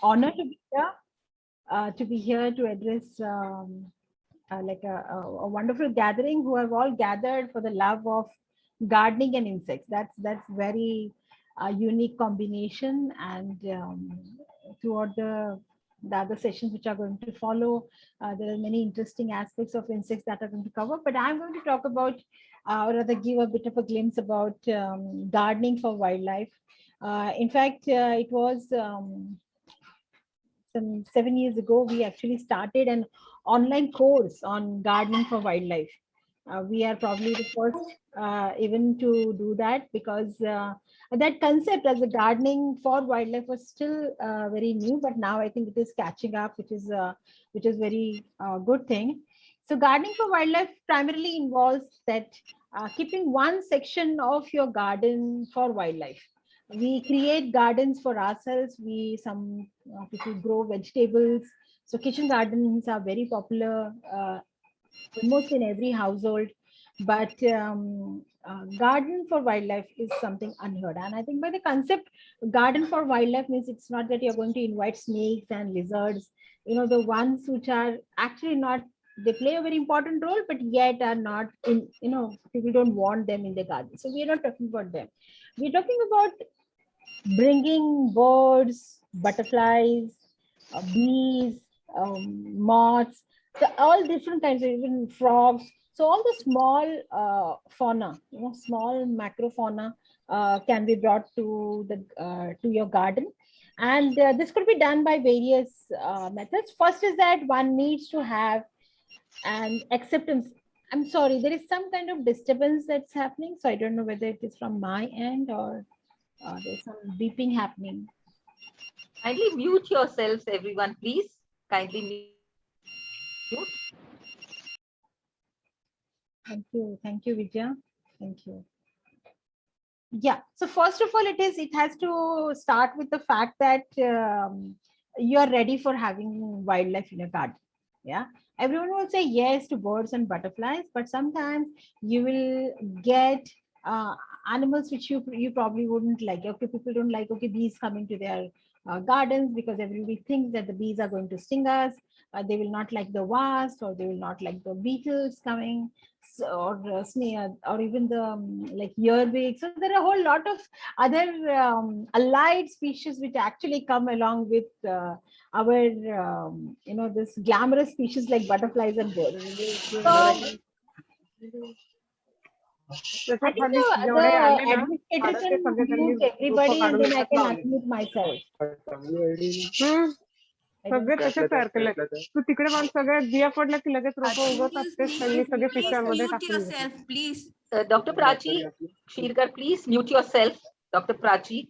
honor to be here to address like a wonderful gathering who have all gathered for the love of gardening and insects. That's very unique combination, and throughout the other sessions which are going to follow, there are many interesting aspects of insects that are going to cover. But I'm going to talk about, or rather give a bit of a glimpse about gardening for wildlife. In fact, it was some 7 years ago, we actually started an online course on gardening for wildlife. We are probably the first even to do that, because that concept as a gardening for wildlife was still very new, but now I think it is catching up, which is very good thing. So gardening for wildlife primarily involves that keeping one section of your garden for wildlife. We create gardens for ourselves. Some people grow vegetables. So kitchen gardens are very popular almost in every household. But garden for wildlife is something unheard. And I think by the concept, garden for wildlife means it's not that you're going to invite snakes and lizards, the ones which are actually not, they play a very important role, but yet are not in, people don't want them in the garden. So we are not talking about them. We're talking about bringing birds, butterflies, bees, moths, all different kinds of, even frogs. So all the small fauna, small macrofauna can be brought to your garden. And this could be done by various methods. First is that one needs to have an acceptance. I'm sorry, there is some kind of disturbance that's happening. So I don't know whether it is from my end or there's some beeping happening. Kindly mute yourselves, everyone, please. Kindly mute. Thank you, Vijaya. Thank you. Yeah. So first of all, it has to start with the fact that you are ready for having wildlife in your garden. Yeah. Everyone will say yes to birds and butterflies, but sometimes you will get animals which you probably wouldn't like. Okay, people don't like, okay, bees coming to their gardens because everybody thinks that the bees are going to sting us. They will not like the wasps, or they will not like the beetles coming, or snake, or even the like earwigs. So there are a whole lot of other allied species which actually come along with our this glamorous species like butterflies and birds. So I think the administrator can mute everybody, and then I can unmute myself. सगळे तसे तयार केले तू तिकडे मला सगळ्या बिया पडल्या की लगेच रोप उगवतात तेच त्यांनी सगळे पिशव्या मध्ये टाकून Please, Dr. Prachi Shirkar, please mute yourself, Dr. Prachi.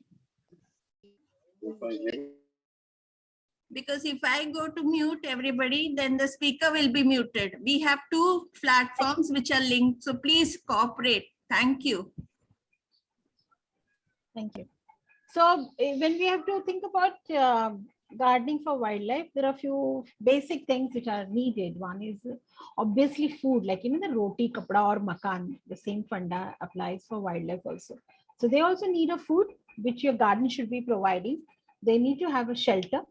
Because if I go to mute everybody, then the speaker will be muted. We have two platforms which are linked, so please cooperate. Thank you. Thank you. So when we have to think about gardening for wildlife, there are a few basic things which are needed. One is obviously food, like the roti, kapda, or makan. The same funda applies for wildlife also. So they also need a food which your garden should be providing. They need to have a shelter.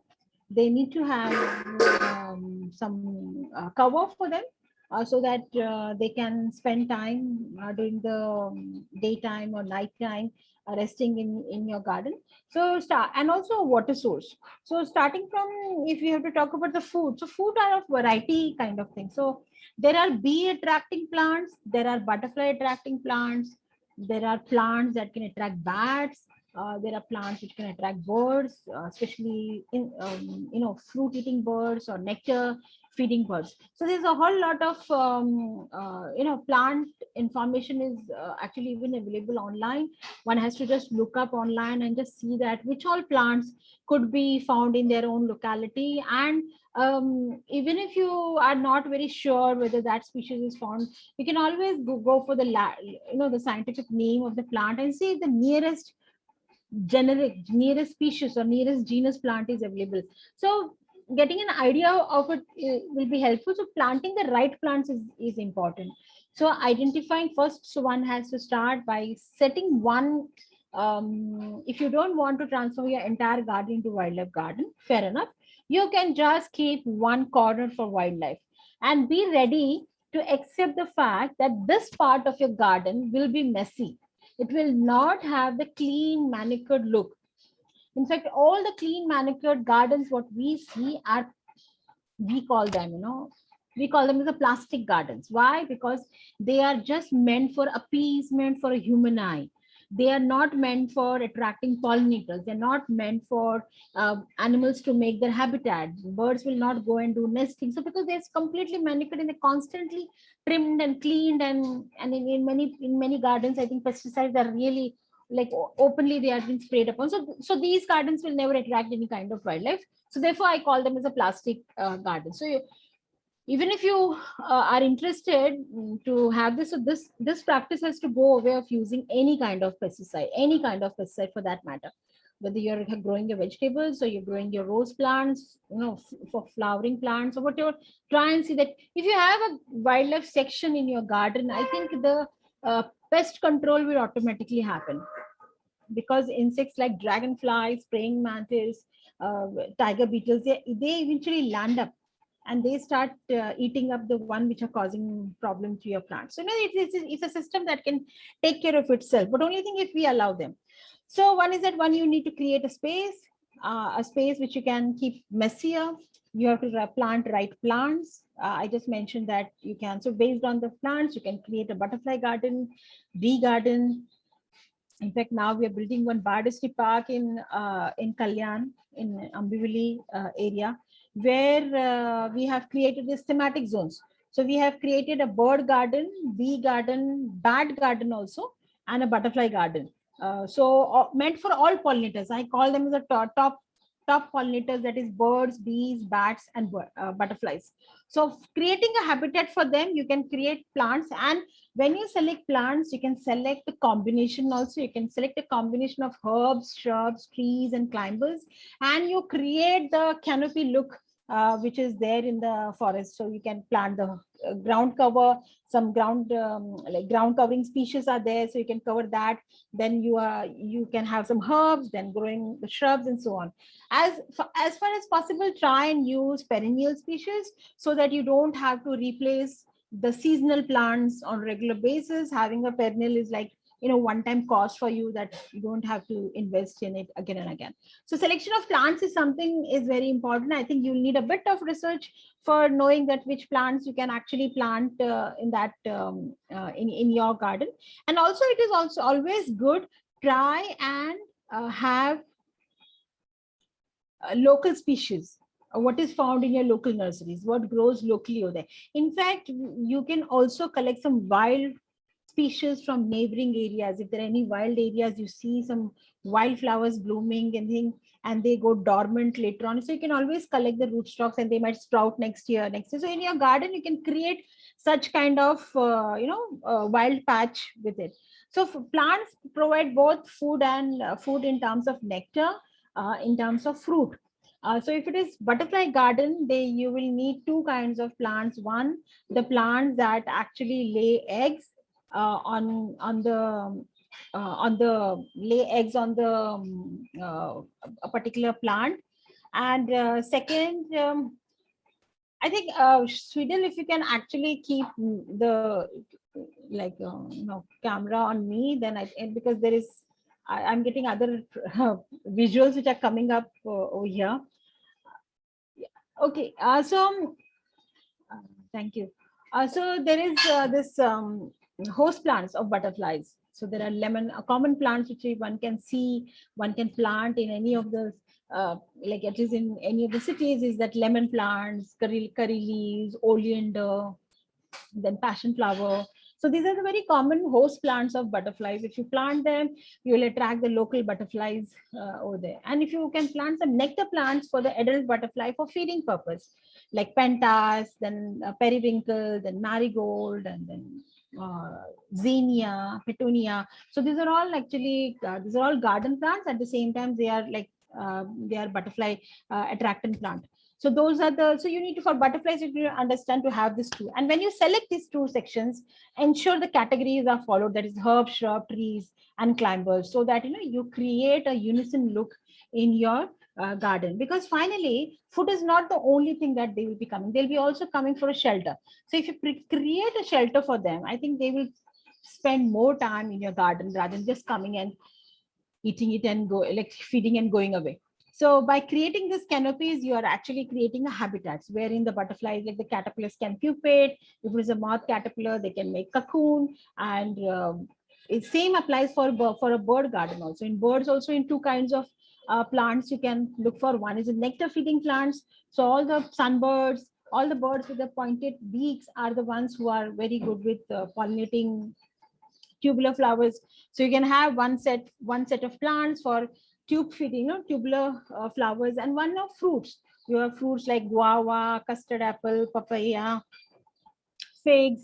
They need to have some cover for them, so that they can spend time during the daytime or night time resting in your garden. So and also a water source. So starting from, if we have to talk about the food, so food are of variety kind of thing. So there are bee attracting plants, there are butterfly attracting plants, there are plants that can attract bats. There are plants which can attract birds, especially in fruit-eating birds or nectar-feeding birds. So there's a whole lot of plant information is actually even available online. One has to just look up online and just see that which all plants could be found in their own locality. And even if you are not very sure whether that species is found, you can always go for the scientific name of the plant and see the nearest species or nearest genus plant is available. So getting an idea of it will be helpful. So planting the right plants is important. So identifying first, so one has to start by setting one if you don't want to transform your entire garden into wildlife garden, fair enough. You can just keep one corner for wildlife and be ready to accept the fact that this part of your garden will be messy. It will not have the clean, manicured look. In fact, all the clean, manicured gardens, what we see are, we call them, we call them as the plastic gardens. Why? Because they are just meant for appeasement for a human eye. They are not meant for attracting pollinators. They're not meant for animals to make their habitat. Birds will not go and do nesting. So because they're completely manicured and they're constantly trimmed and cleaned, and in many gardens, I think pesticides are really like openly they have been sprayed upon. So these gardens will never attract any kind of wildlife. So therefore, I call them as a plastic garden. So even if you are interested to have this, so this practice has to go away of using any kind of pesticide for that matter. Whether you're growing your vegetables or you're growing your rose plants, for flowering plants or whatever, try and see that if you have a wildlife section in your garden, I think the pest control will automatically happen, because insects like dragonflies, praying mantis, tiger beetles, they eventually land up and they start eating up the one which are causing problem to your plants. So it's a system that can take care of itself, but only thing if we allow them. So one is that you need to create a space which you can keep messier. You have to plant right plants. I just mentioned that you can. So based on the plants, you can create a butterfly garden, bee garden. In fact, now we are building one biodiversity park in Kalyan, in Ambivali area, where we have created these thematic zones. So we have created a bird garden, bee garden, bat garden also, and a butterfly garden. Meant for all pollinators. I call them the top pollinators, that is birds, bees, bats, and butterflies. So creating a habitat for them, you can create plants, and when you select plants, you can select the combination also. You can select a combination of herbs, shrubs, trees, and climbers, and you create the canopy look which is there in the forest. So you can plant the ground cover, some ground ground covering species are there, so you can cover that. Then you can have some herbs, then growing the shrubs and so on. As far as possible, try and use perennial species so that you don't have to replace the seasonal plants on regular basis. Having a perennial is like one-time cost for you that you don't have to invest in it again and again. So selection of plants is very important. I think you'll need a bit of research for knowing that which plants you can actually plant in that in your garden. And also it is also always good, try and have local species, what is found in your local nurseries, what grows locally over there. In fact, you can also collect some wild species from neighboring areas. If there are any wild areas, you see some wildflowers blooming and they go dormant later on. So you can always collect the rootstocks and they might sprout next year. So in your garden, you can create such kind of, wild patch with it. So plants provide both food and food in terms of nectar, in terms of fruit. So if it is butterfly garden, you will need two kinds of plants. One, the plants that actually lay eggs on the lay eggs on the a particular plant. And second, I think Sweden, if you can actually keep the camera on me, then because there is I'm getting other visuals which are coming up over here. Okay, thank you. So there is this host plants of butterflies. So there are common plants which one can see, one can plant in any of the, like at least in any of the cities, is that lemon plants, curry leaves, oleander, then passion flower. So these are the very common host plants of butterflies. If you plant them, you will attract the local butterflies over there. And if you can plant some nectar plants for the adult butterfly for feeding purpose, like pentas, then periwinkle, then marigold, and then zinnia, petunia. So these are all actually these are all garden plants. At the same time, they are like they are butterfly attractant plant. So those are the, so you need to, for butterflies, you need to understand to have this two. And when you select these two sections, ensure the categories are followed, that is herb, shrub, trees, and climbers, so that you create a unison look in your garden. Because finally, food is not the only thing that they will be coming. They'll be also coming for a shelter. So if you create a shelter for them, I think they will spend more time in your garden rather than just coming and eating it and go, like feeding and going away. So by creating these canopies, you are actually creating a habitat wherein the butterflies, like the caterpillars, can pupate. If it is a moth caterpillar, they can make cocoon. And it same applies for a bird garden also. In birds also, in two kinds of plants you can look for. One is the nectar feeding plants. So all the sunbirds, all the birds with the pointed beaks are the ones who are very good with pollinating tubular flowers. So you can have one set of plants for tube feeding, tubular flowers, and one of fruits. You have fruits like guava, custard apple, papaya, figs,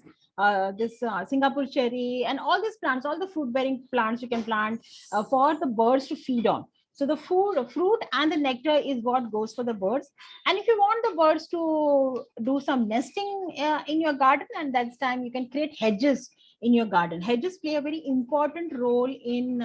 this Singapore cherry, and all these plants, all the fruit bearing plants you can plant for the birds to feed on. So the fruit and the nectar is what goes for the birds. And if you want the birds to do some nesting in your garden, and that's time you can create hedges in your garden. Hedges play a very important role in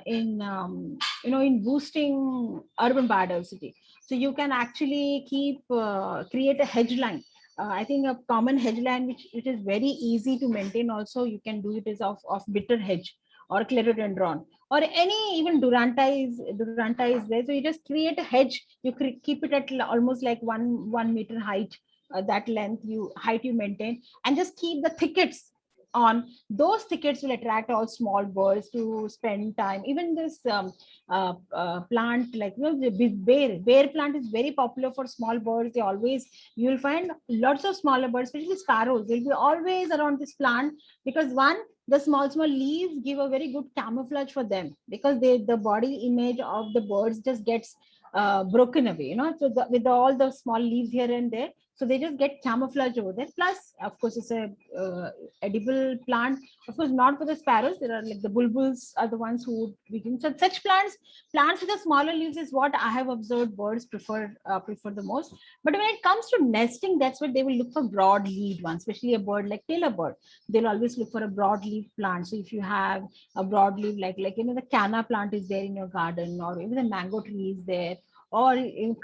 in boosting urban biodiversity. So you can actually create a hedge line. I think a common hedge line which is very easy to maintain also, you can do it is of bitter hedge or clerodendron, or any even duranta is there. So you just create a hedge, you keep it at almost like 1 meter height, that length height you maintain, and just keep the thickets on. Those thickets will attract all small birds to spend time. Even this plant, like the bear plant is very popular for small birds. They always, you will find lots of smaller birds, especially sparrows, they'll be always around this plant, because one, the small leaves give a very good camouflage for them, because the body image of the birds just gets broken away, so with all the small leaves here and there, so they just get camouflage over there. Plus, of course, it's a edible plant. Of course, not for the sparrows. There are like the bulbuls are the ones who we can. So such plants with the smaller leaves is what I have observed birds prefer the most. But when it comes to nesting, that's what they will look for, broad leaved ones, especially a bird like tailor bird. They'll always look for a broad leaf plant. So if you have a broad leaf, like the canna plant is there in your garden, or even the mango tree is there, or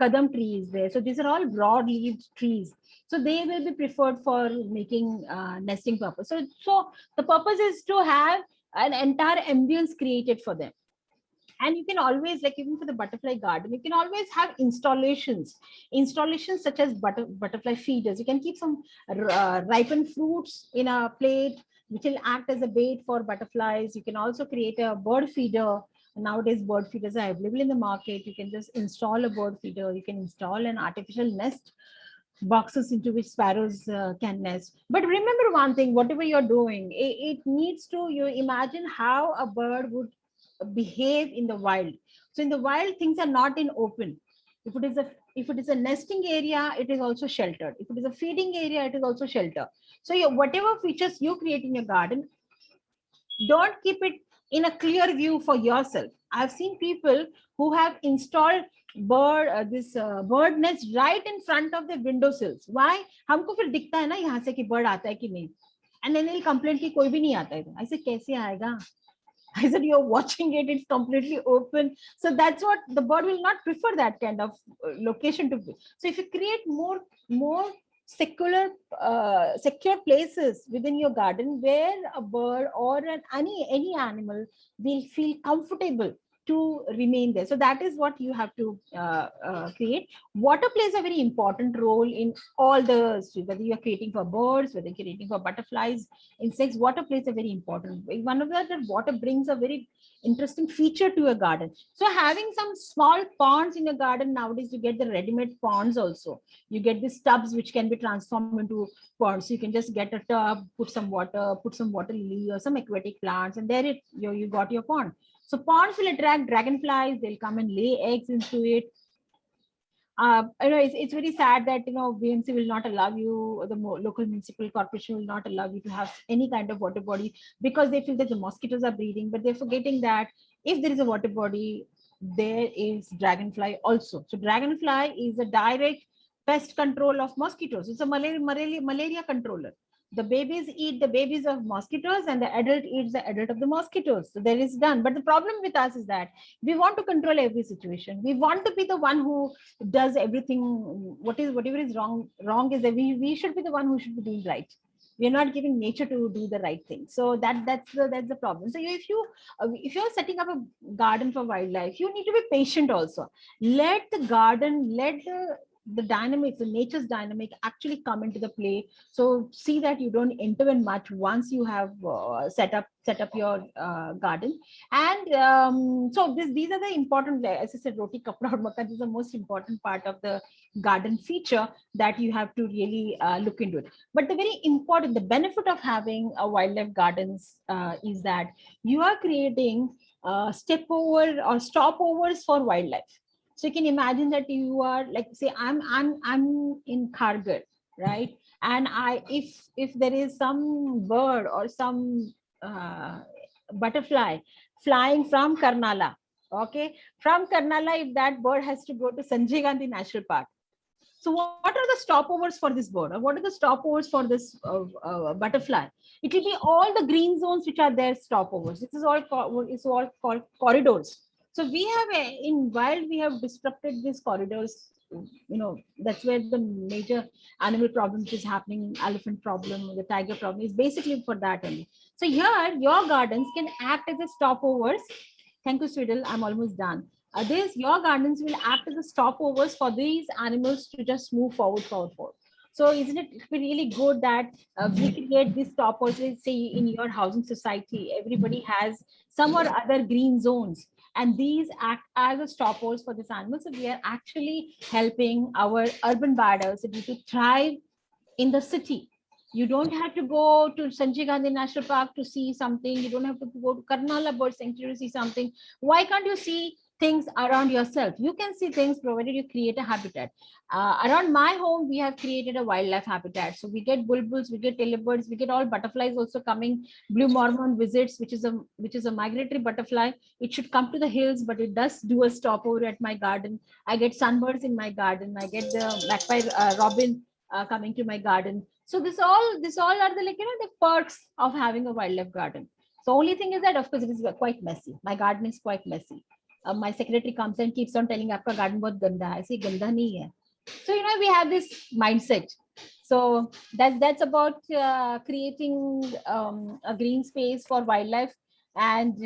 kadam tree is there. So these are all broad-leaved trees. So they will be preferred for making nesting purpose. So the purpose is to have an entire ambience created for them. And you can always, like even for the butterfly garden, you can always have installations such as butterfly feeders. You can keep some ripened fruits in a plate, which will act as a bait for butterflies. You can also create a bird feeder. Nowadays, bird feeders are available in the market. You can just install a bird feeder. You can install an artificial nest boxes into which sparrows can nest. But remember one thing, whatever you're doing, it needs to, you imagine how a bird would behave in the wild. So in the wild, things are not in open. If it is a nesting area, it is also sheltered. If it is a feeding area, it is also sheltered. So whatever features you create in your garden, don't keep it in a clear view for yourself. I've seen people who have installed bird nest right in front of the windowsills. Why? हमको फिर दिखता है ना यहाँ से कि bird आता है कि नहीं. And then they'll complain कि कोई भी नहीं आता है. I said कैसे आएगा? I said you're watching it, it's completely open. So that's what the bird will not prefer, that kind of location to be. So if you create more secure places within your garden where a bird or any animal will feel comfortable to remain there. So that is what you have to create. Water plays a very important role in all the, whether you are creating for birds, whether you're creating for butterflies, insects, water plays a very important. One of that water brings a very interesting feature to a garden. So having some small ponds in your garden, nowadays you get the ready-made ponds also. You get these tubs which can be transformed into ponds. So you can just get a tub, put some water lily or some aquatic plants, and there you got your pond. So ponds will attract dragonflies. They'll come and lay eggs into it. It's very sad that BMC will not allow you, the local municipal corporation will not allow you to have any kind of water body, because they feel that the mosquitoes are breeding. But they're forgetting that if there is a water body, there is dragonfly also. So dragonfly is a direct pest control of mosquitoes. It's a malaria controller. The babies eat the babies of mosquitoes and the adult eats the adult of the mosquitoes. So there is done. But the problem with us is that we want to control every situation. We want to be the one who does everything. Whatever is wrong is that we should be the one who should be doing right. We are not giving nature to do the right thing. So that's the problem. So if you're setting up a garden for wildlife, you need to be patient also. Let the garden, let the dynamics, the nature's dynamic actually come into the play. So see that you don't intervene much once you have set up your garden. And so these are the important, as I said, roti kapda aur makan is the most important part of the garden feature that you have to really look into it. But the very important, the benefit of having a wildlife gardens is that you are creating stopovers for wildlife. So you can imagine that you are like, say, I'm in Kharghar, right? And if there is some bird or some butterfly flying from Karnala, okay, from Karnala, if that bird has to go to Sanjay Gandhi National Park. So what are the stopovers for this bird? Or what are the stopovers for this butterfly? It will be all the green zones which are there stopovers. This is all called corridors. So we have we have disrupted these corridors. That's where the major animal problem which is happening, elephant problem, the tiger problem is basically for that only. So here your gardens can act as a stopovers. Thank you, Sweedle. I'm almost done. Your gardens will act as a stopovers for these animals to just move forward. So isn't it really good that we create these stopovers? Let's say in your housing society, everybody has some or other green zones, and these act as a stopovers for this animal. So we are actually helping our urban biodiversity to thrive in the city. You don't have to go to Sanjay Gandhi National Park to see something. You don't have to go to Karnala Bird Sanctuary to see something. Why can't you see things around yourself? You can see things provided you create a habitat. Around my home, we have created a wildlife habitat. So we get bulbuls, we get telebirds, we get all butterflies also coming. Blue Mormon visits, which is a migratory butterfly. It should come to the hills, but it does do a stopover at my garden. I get sunbirds in my garden. I get the magpie robin coming to my garden. So this all are the the perks of having a wildlife garden. So only thing is that of course it is quite messy. My garden is quite messy. My secretary comes and keeps on telling aapka garden bahut ganda hai. I say ganda nahi hai. So we have this mindset. So that's about creating a green space for wildlife. And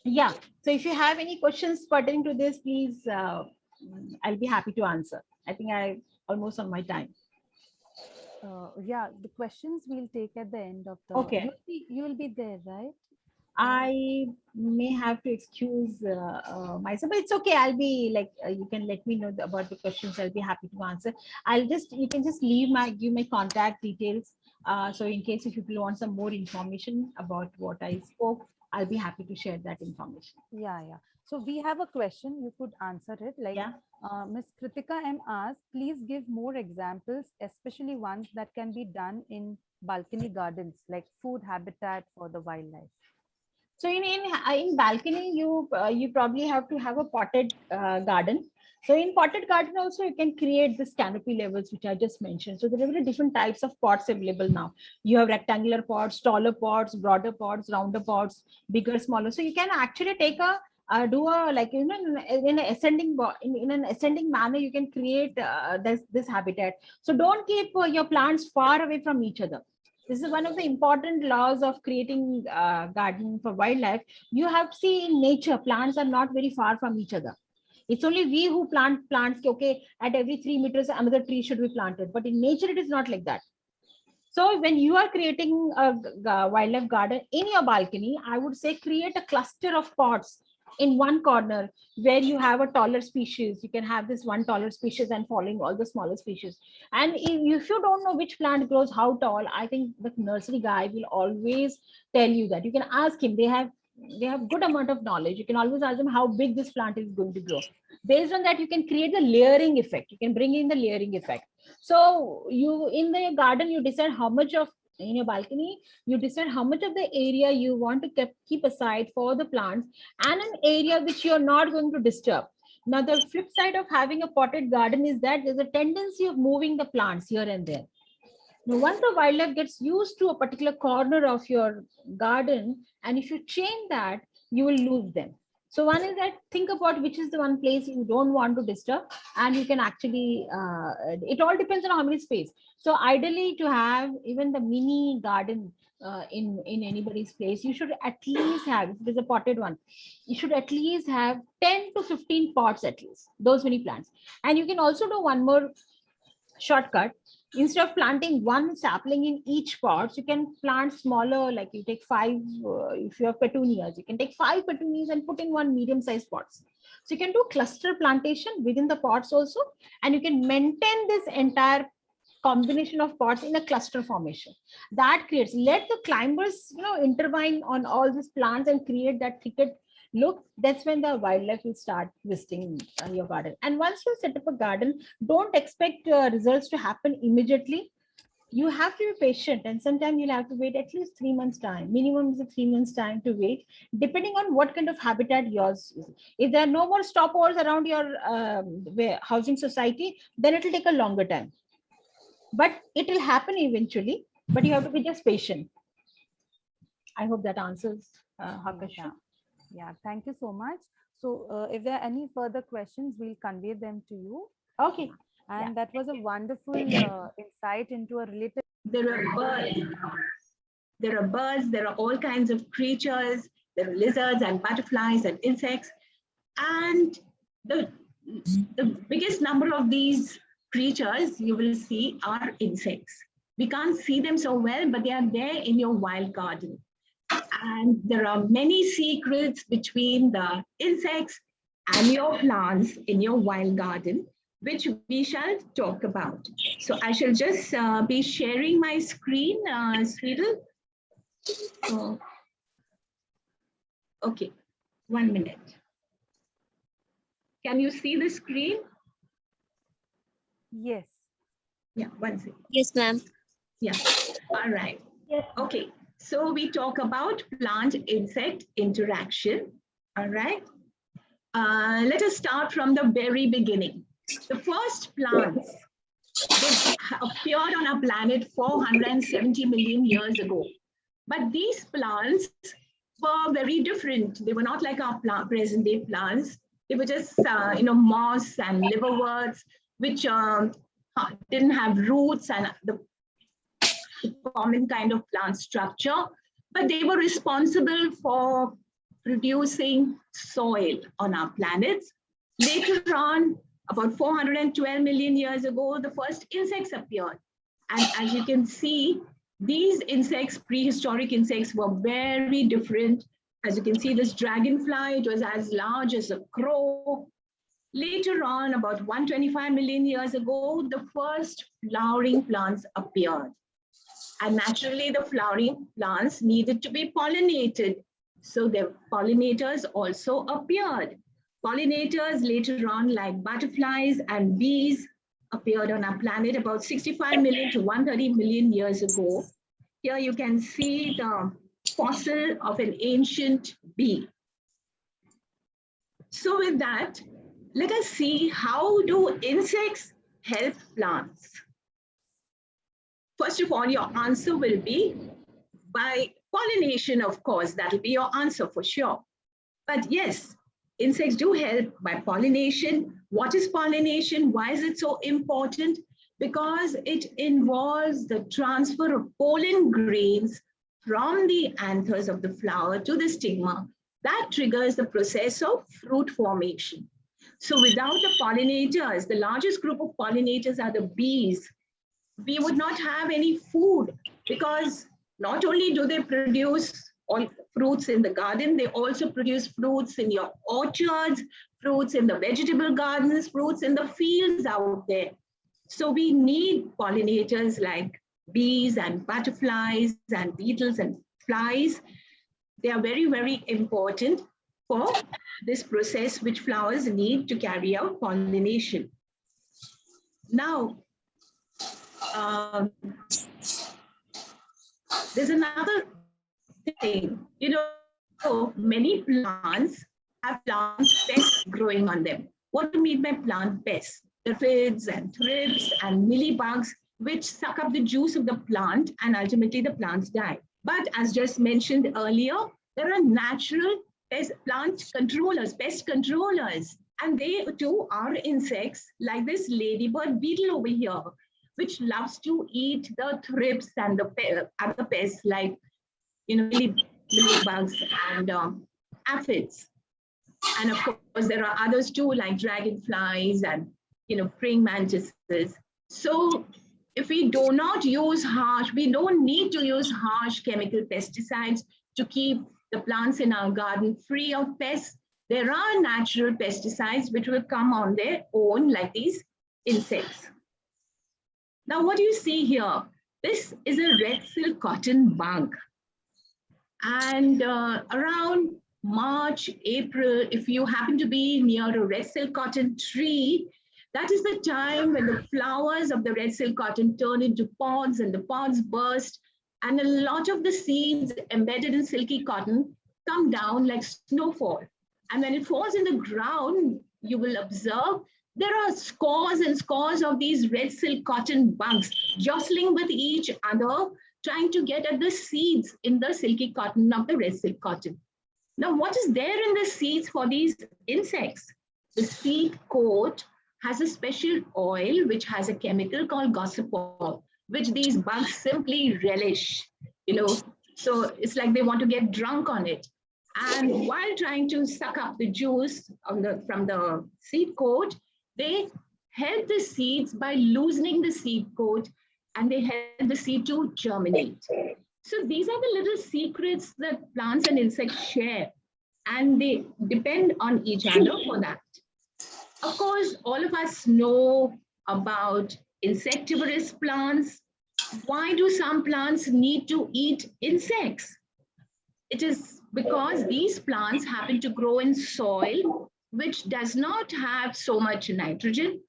yeah, so if you have any questions pertaining to this, please, I'll be happy to answer. I think I almost on my time. Yeah, the questions we'll take at the end of the. Okay. You will be there, right? I may have to excuse myself, but it's okay. I'll be like, you can let me know about the questions. I'll be happy to answer. You can just give my contact details. So in case if people want some more information about what I spoke, I'll be happy to share that information. Yeah. So we have a question. You could answer it. Like, yeah. Ms. Kritika M asked, please give more examples, especially ones that can be done in balcony gardens, like food habitat for the wildlife. So in balcony, you probably have to have a potted garden. So in potted garden also, you can create this canopy levels, which I just mentioned. So there are different types of pots available now. You have rectangular pots, taller pots, broader pots, rounder pots, bigger, smaller. So you can actually take in an ascending manner, you can create this habitat. So don't keep your plants far away from each other. This is one of the important laws of creating gardening for wildlife. You have to see in nature, plants are not very far from each other. It's only we who plant plants. Okay, at every 3 meters, another tree should be planted. But in nature, it is not like that. So when you are creating a wildlife garden in your balcony, I would say create a cluster of pots in one corner where you have a taller species. You can have this one taller species and following all the smaller species. And if you don't know which plant grows how tall, I think the nursery guy will always tell you that. You can ask him. They have good amount of knowledge. You can always ask them how big this plant is going to grow. Based on that, you can create the layering effect. You can bring in the layering effect. So in the garden, you decide how much of in your balcony, you decide how much of the area you want to keep aside for the plants, and an area which you're not going to disturb. Now, the flip side of having a potted garden is that there's a tendency of moving the plants here and there. Now, once the wildlife gets used to a particular corner of your garden, and if you change that, you will lose them. So one is that think about which is the one place you don't want to disturb, and you can actually, it all depends on how many space. So ideally to have even the mini garden in anybody's place, you should at least have, if it is a potted one, you should at least have 10 to 15 pots, at least those many plants. And you can also do one more shortcut. Instead of planting one sapling in each pot, you can plant smaller, like you take 5, if you have petunias, you can take 5 petunias and put in one medium-sized pots. So you can do cluster plantation within the pots also, and you can maintain this entire combination of pots in a cluster formation. That creates, let the climbers, intervene on all these plants and create that thicket look. That's when the wildlife will start visiting your garden. And once you set up a garden, don't expect results to happen immediately. You have to be patient, and sometimes you'll have to wait at least 3 months time. Minimum is a 3 months time to wait, depending on what kind of habitat yours is. If there are no more stopovers around your housing society, then it will take a longer time, but it will happen eventually. But you have to be just patient. I hope that answers Hakasha. Yeah, thank you so much. So if there are any further questions, we'll convey them to you. Okay. And that was a wonderful insight into a related. There are birds. There are all kinds of creatures. There are lizards and butterflies and insects. And the biggest number of these creatures you will see are insects. We can't see them so well, but they are there in your wild garden. And there are many secrets between the insects and your plants in your wild garden, which we shall talk about. So I shall just be sharing my screen, Sridhar. Okay, 1 minute. Can you see the screen? Yes. Yeah, 1 second. Yes, ma'am. Yeah, all right. Yes. Okay, so we talk about plant-insect interaction, all right? Let us start from the very beginning. The first plants, they appeared on our planet 470 million years ago. But these plants were very different. They were not like our present-day plants. They were just, moss and liverworts, which didn't have roots and the common kind of plant structure, but they were responsible for producing soil on our planet. Later on, about 412 million years ago, the first insects appeared. And as you can see, these insects, prehistoric insects, were very different. As you can see, this dragonfly, it was as large as a crow. Later on, about 125 million years ago, the first flowering plants appeared. And naturally, the flowering plants needed to be pollinated. So the pollinators also appeared. Pollinators later on, like butterflies and bees, appeared on our planet about 65 million to 130 million years ago. Here you can see the fossil of an ancient bee. So with that, let us see, how do insects help plants? First of all, your answer will be by pollination, of course. That'll be your answer for sure. But yes, insects do help by pollination. What is pollination? Why is it so important? Because it involves the transfer of pollen grains from the anthers of the flower to the stigma. That triggers the process of fruit formation. So without the pollinators, the largest group of pollinators are the bees. We would not have any food, because not only do they produce all fruits in the garden, they also produce fruits in your orchards, fruits in the vegetable gardens, fruits in the fields out there. So we need pollinators like bees and butterflies and beetles and flies. They are very, very important for this process which flowers need to carry out pollination. Now, There's another thing, many plants have plant pests growing on them. What do you mean by plant pests? The aphids and thrips and mealybugs, which suck up the juice of the plant and ultimately the plants die. But as just mentioned earlier, there are natural pest controllers, and they too are insects like this ladybird beetle over here, which loves to eat the thrips and the other pests like mealybugs and aphids. And of course, there are others too, like dragonflies and praying mantises. So if we do not use we don't need to use harsh chemical pesticides to keep the plants in our garden free of pests. There are natural pesticides which will come on their own, like these insects. Now, what do you see here? This is a red silk cotton bug. And around March, April, if you happen to be near a red silk cotton tree, that is the time when the flowers of the red silk cotton turn into pods and the pods burst, and a lot of the seeds embedded in silky cotton come down like snowfall. And when it falls in the ground, you will observe there are scores and scores of these red silk cotton bugs jostling with each other, trying to get at the seeds in the silky cotton of the red silk cotton. Now, what is there in the seeds for these insects? The seed coat has a special oil which has a chemical called gossypol, which these bugs simply relish, so it's like they want to get drunk on it. And while trying to suck up the juice from the seed coat, they help the seeds by loosening the seed coat, and they help the seed to germinate. So these are the little secrets that plants and insects share, and they depend on each other for that. Of course, all of us know about insectivorous plants. Why do some plants need to eat insects? It is because these plants happen to grow in soil which does not have so much nitrogen.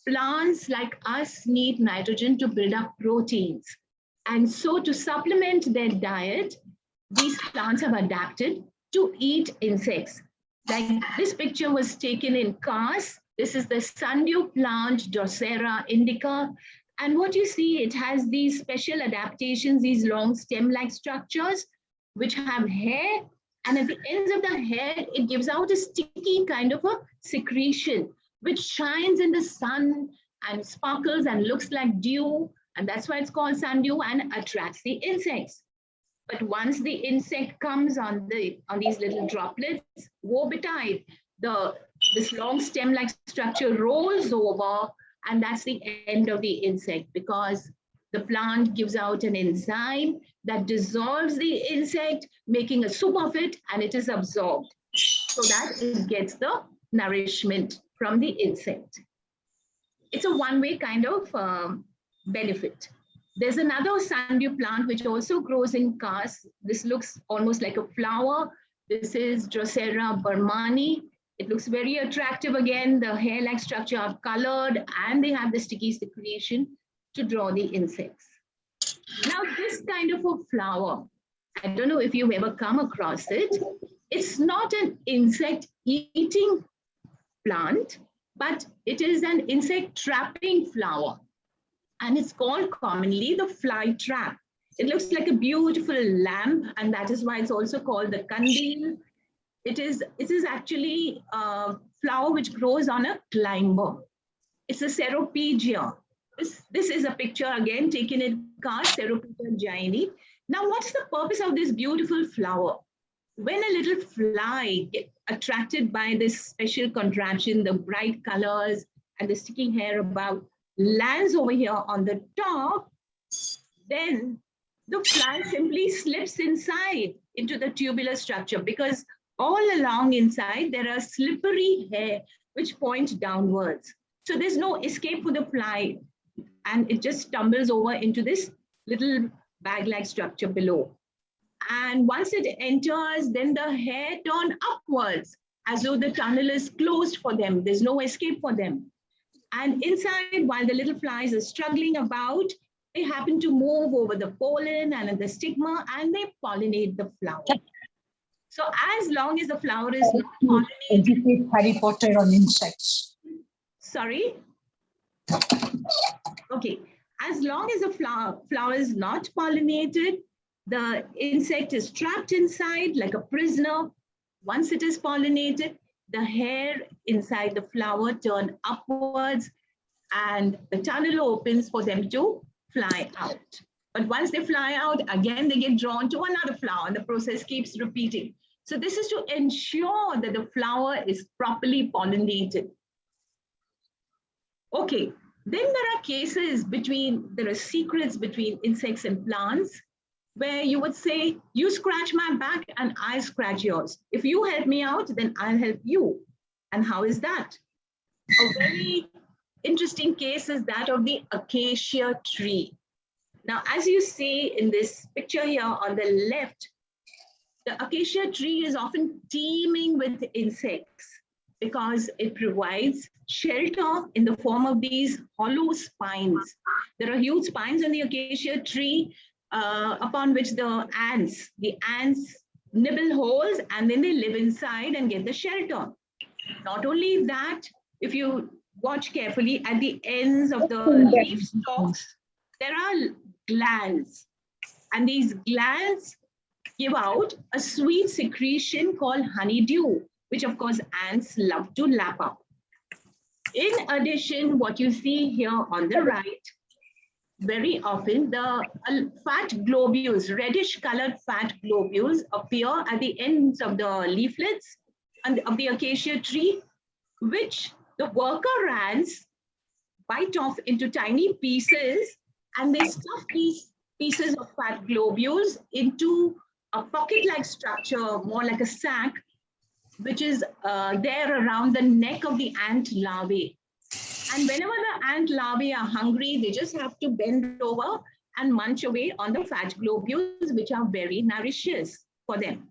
Plants like us need nitrogen to build up proteins. And so to supplement their diet, these plants have adapted to eat insects. Like this picture was taken in Kars. This is the sundew plant, Drosera indica. And what you see, it has these special adaptations, these long stem-like structures, which have hair. And at the ends of the hair, it gives out a sticky kind of a secretion, which shines in the sun and sparkles and looks like dew. And that's why it's called sundew and attracts the insects. But once the insect comes on these little droplets, woe betide, this long stem-like structure rolls over, and that's the end of the insect, because the plant gives out an enzyme that dissolves the insect, making a soup of it, and it is absorbed so that it gets the nourishment from the insect. It's a one-way kind of benefit. There's another sundew plant which also grows in Kars. This looks almost like a flower. This is Drosera burmani. It looks very attractive again. The hair-like structure are colored and they have the sticky secretion to draw the insects. Now, this kind of a flower, I don't know if you've ever come across it. It's not an insect-eating plant, but it is an insect-trapping flower. And it's called commonly the fly trap. It looks like a beautiful lamp, and that is why it's also called the kandil. It is actually a flower which grows on a climber. It's a Ceropegia. This is a picture again taken in Kars, Ceropegia jaini. Now, what's the purpose of this beautiful flower? When a little fly gets attracted by this special contraption, the bright colors and the sticky hair above, lands over here on the top, then the fly simply slips inside into the tubular structure, because all along inside there are slippery hair which point downwards. So there's no escape for the fly, and it just stumbles over into this little bag-like structure below. And once it enters, then the hair turn upwards as though the tunnel is closed for them. There's no escape for them. And inside, while the little flies are struggling about, they happen to move over the pollen and the stigma, and they pollinate the flower. So as long as the flower is not pollinated, educate Harry Potter on insects. sorry. Okay, as long as the flower is not pollinated, the insect is trapped inside like a prisoner. Once it is pollinated, the hair inside the flower turn upwards and the tunnel opens for them to fly out. But once they fly out, again, they get drawn to another flower and the process keeps repeating. So this is to ensure that the flower is properly pollinated. Okay, then there are cases there are secrets between insects and plants where you would say, you scratch my back and I scratch yours. If you help me out, then I'll help you. And how is that? A very interesting case is that of the acacia tree. Now, as you see in this picture here on the left, the acacia tree is often teeming with insects because it provides shelter in the form of these hollow spines. There are huge spines on the acacia tree upon which the ants nibble holes and then they live inside and get the shelter. Not only that, if you watch carefully at the ends of the leaf stalks, there are glands, and these glands give out a sweet secretion called honeydew, which of course ants love to lap up. In addition, what you see here on the right, very often the fat globules, reddish colored fat globules appear at the ends of the leaflets of the acacia tree, which the worker ants bite off into tiny pieces, and they stuff these pieces of fat globules into a pocket-like structure, more like a sac, which is there around the neck of the ant larvae. And whenever the ant larvae are hungry, they just have to bend over and munch away on the fat globules, which are very nourishes for them.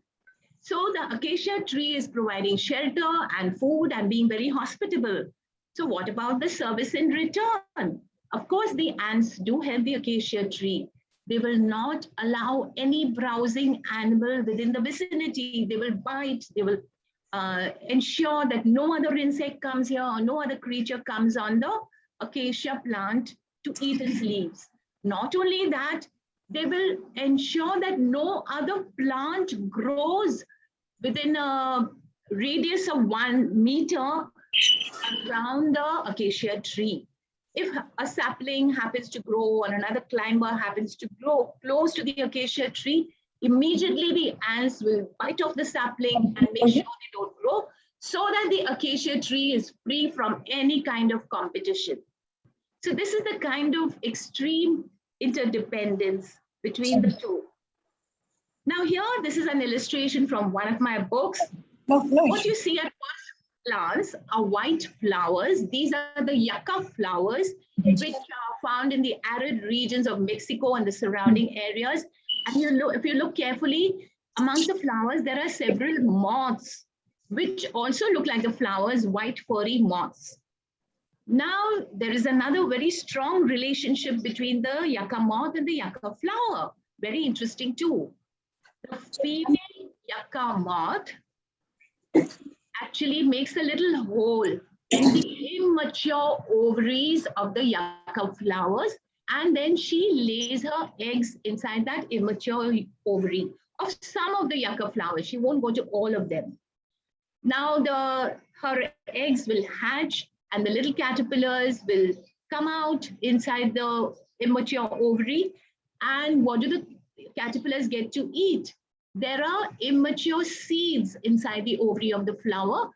So the acacia tree is providing shelter and food and being very hospitable. So what about the service in return? Of course, the ants do help the acacia tree. They will not allow any browsing animal within the vicinity. They will bite, they will ensure that no other insect comes here or no other creature comes on the acacia plant to eat its leaves. Not only that, they will ensure that no other plant grows within a radius of 1 meter around the acacia tree. If a sapling happens to grow or another climber happens to grow close to the acacia tree, immediately the ants will bite off the sapling and make sure they don't grow so that the acacia tree is free from any kind of competition. So this is the kind of extreme interdependence between the two. Now here, this is an illustration from one of my books. What you see at first glance are white flowers. These are the yucca flowers, which are found in the arid regions of Mexico and the surrounding areas. And if you look carefully, amongst the flowers, there are several moths, which also look like the flowers, white furry moths. Now, there is another very strong relationship between the yucca moth and the yucca flower. Very interesting too. The female yucca moth actually makes a little hole in the immature ovaries of the yucca flowers, and then she lays her eggs inside that immature ovary of some of the yucca flowers. She won't go to all of them. Now her eggs will hatch and the little caterpillars will come out inside the immature ovary. And what do the caterpillars get to eat? There are immature seeds inside the ovary of the flower,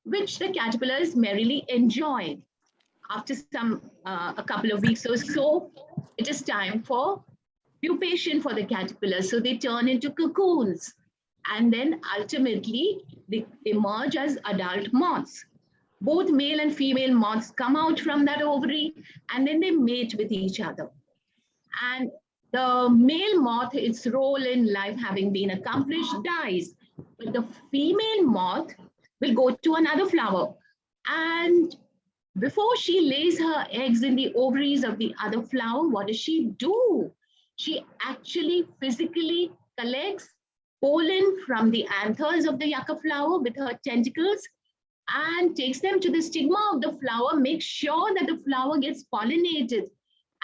which the caterpillars merrily enjoy. After a couple of weeks or so, it is time for pupation for the caterpillars. So they turn into cocoons. And then ultimately, they emerge as adult moths. Both male and female moths come out from that ovary, and then they mate with each other. And the male moth, its role in life having been accomplished, dies. But the female moth will go to another flower. And before she lays her eggs in the ovaries of the other flower, what does she do? She actually physically collects pollen from the anthers of the yucca flower with her tentacles and takes them to the stigma of the flower, makes sure that the flower gets pollinated.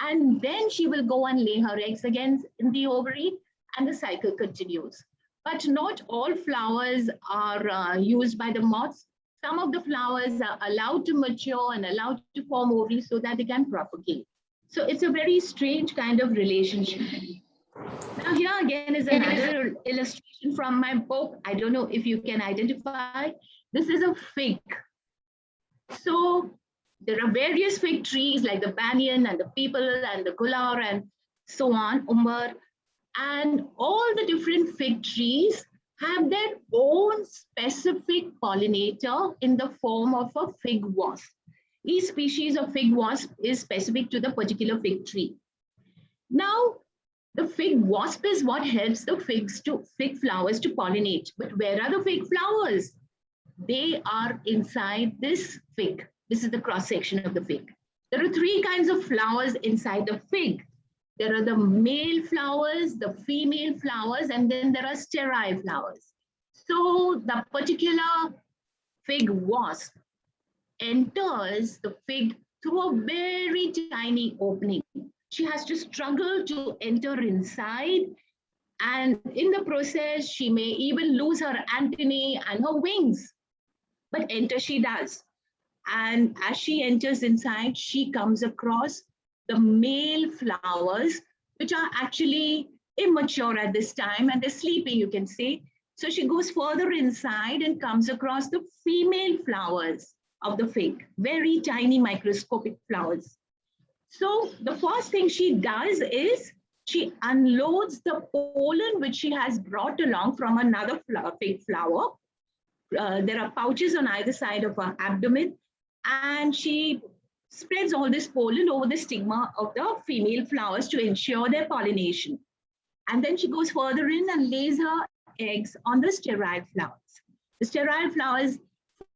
And then she will go and lay her eggs again in the ovary, and the cycle continues. But not all flowers are used by the moths. Some of the flowers are allowed to mature and allowed to form ovaries so that they can propagate. So it's a very strange kind of relationship. Now here again is another illustration from my book. I don't know if you can identify. This is a fig. So there are various fig trees like the banyan and the peepal and the gular and so on, umber. And all the different fig trees have their own specific pollinator in the form of a fig wasp. Each species of fig wasp is specific to the particular fig tree. Now, the fig wasp is what helps the fig flowers to pollinate. But where are the fig flowers? They are inside this fig. This is the cross section of the fig. There are three kinds of flowers inside the fig. There are the male flowers, the female flowers, and then there are sterile flowers. So the particular fig wasp enters the fig through a very tiny opening. She has to struggle to enter inside, and in the process, she may even lose her antennae and her wings. But enter she does. And as she enters inside, she comes across the male flowers, which are actually immature at this time, and they're sleeping, you can say. So she goes further inside and comes across the female flowers of the fig, very tiny microscopic flowers. So the first thing she does is she unloads the pollen which she has brought along from another fig flower. There are pouches on either side of her abdomen, and she spreads all this pollen over the stigma of the female flowers to ensure their pollination. And then she goes further in and lays her eggs on the sterile flowers. The sterile flowers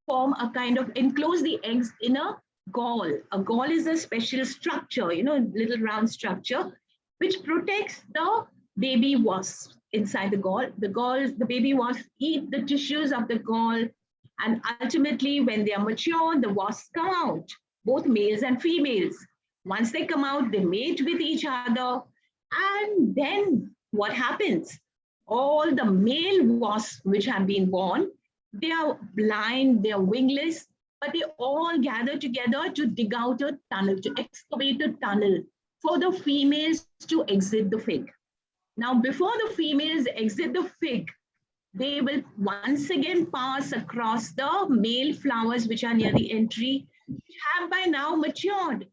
form a kind of, enclose the eggs in a gall. A gall is a special structure, you know, little round structure, which protects the baby wasps inside the gall. The baby wasps eat the tissues of the gall, and ultimately when they are mature, the wasps come out, both males and females. Once they come out, they mate with each other, and then what happens? All the male wasps which have been born, they are blind, they are wingless, but they all gather together to dig out a tunnel, to excavate a tunnel for the females to exit the fig. Now, before the females exit the fig, they will once again pass across the male flowers which are near the entry, which have by now matured.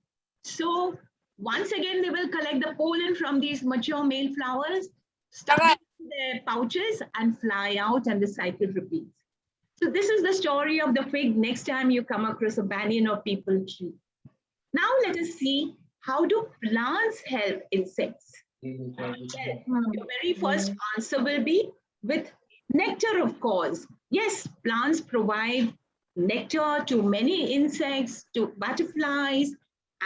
So once again, they will collect the pollen from these mature male flowers, stuff it in their pouches, and fly out, and the cycle repeats. So this is the story of the fig next time you come across a banyan or peepal tree. Now let us see, how do plants help insects? Well, your very first answer will be with nectar, of course. Yes, plants provide nectar to many insects, to butterflies,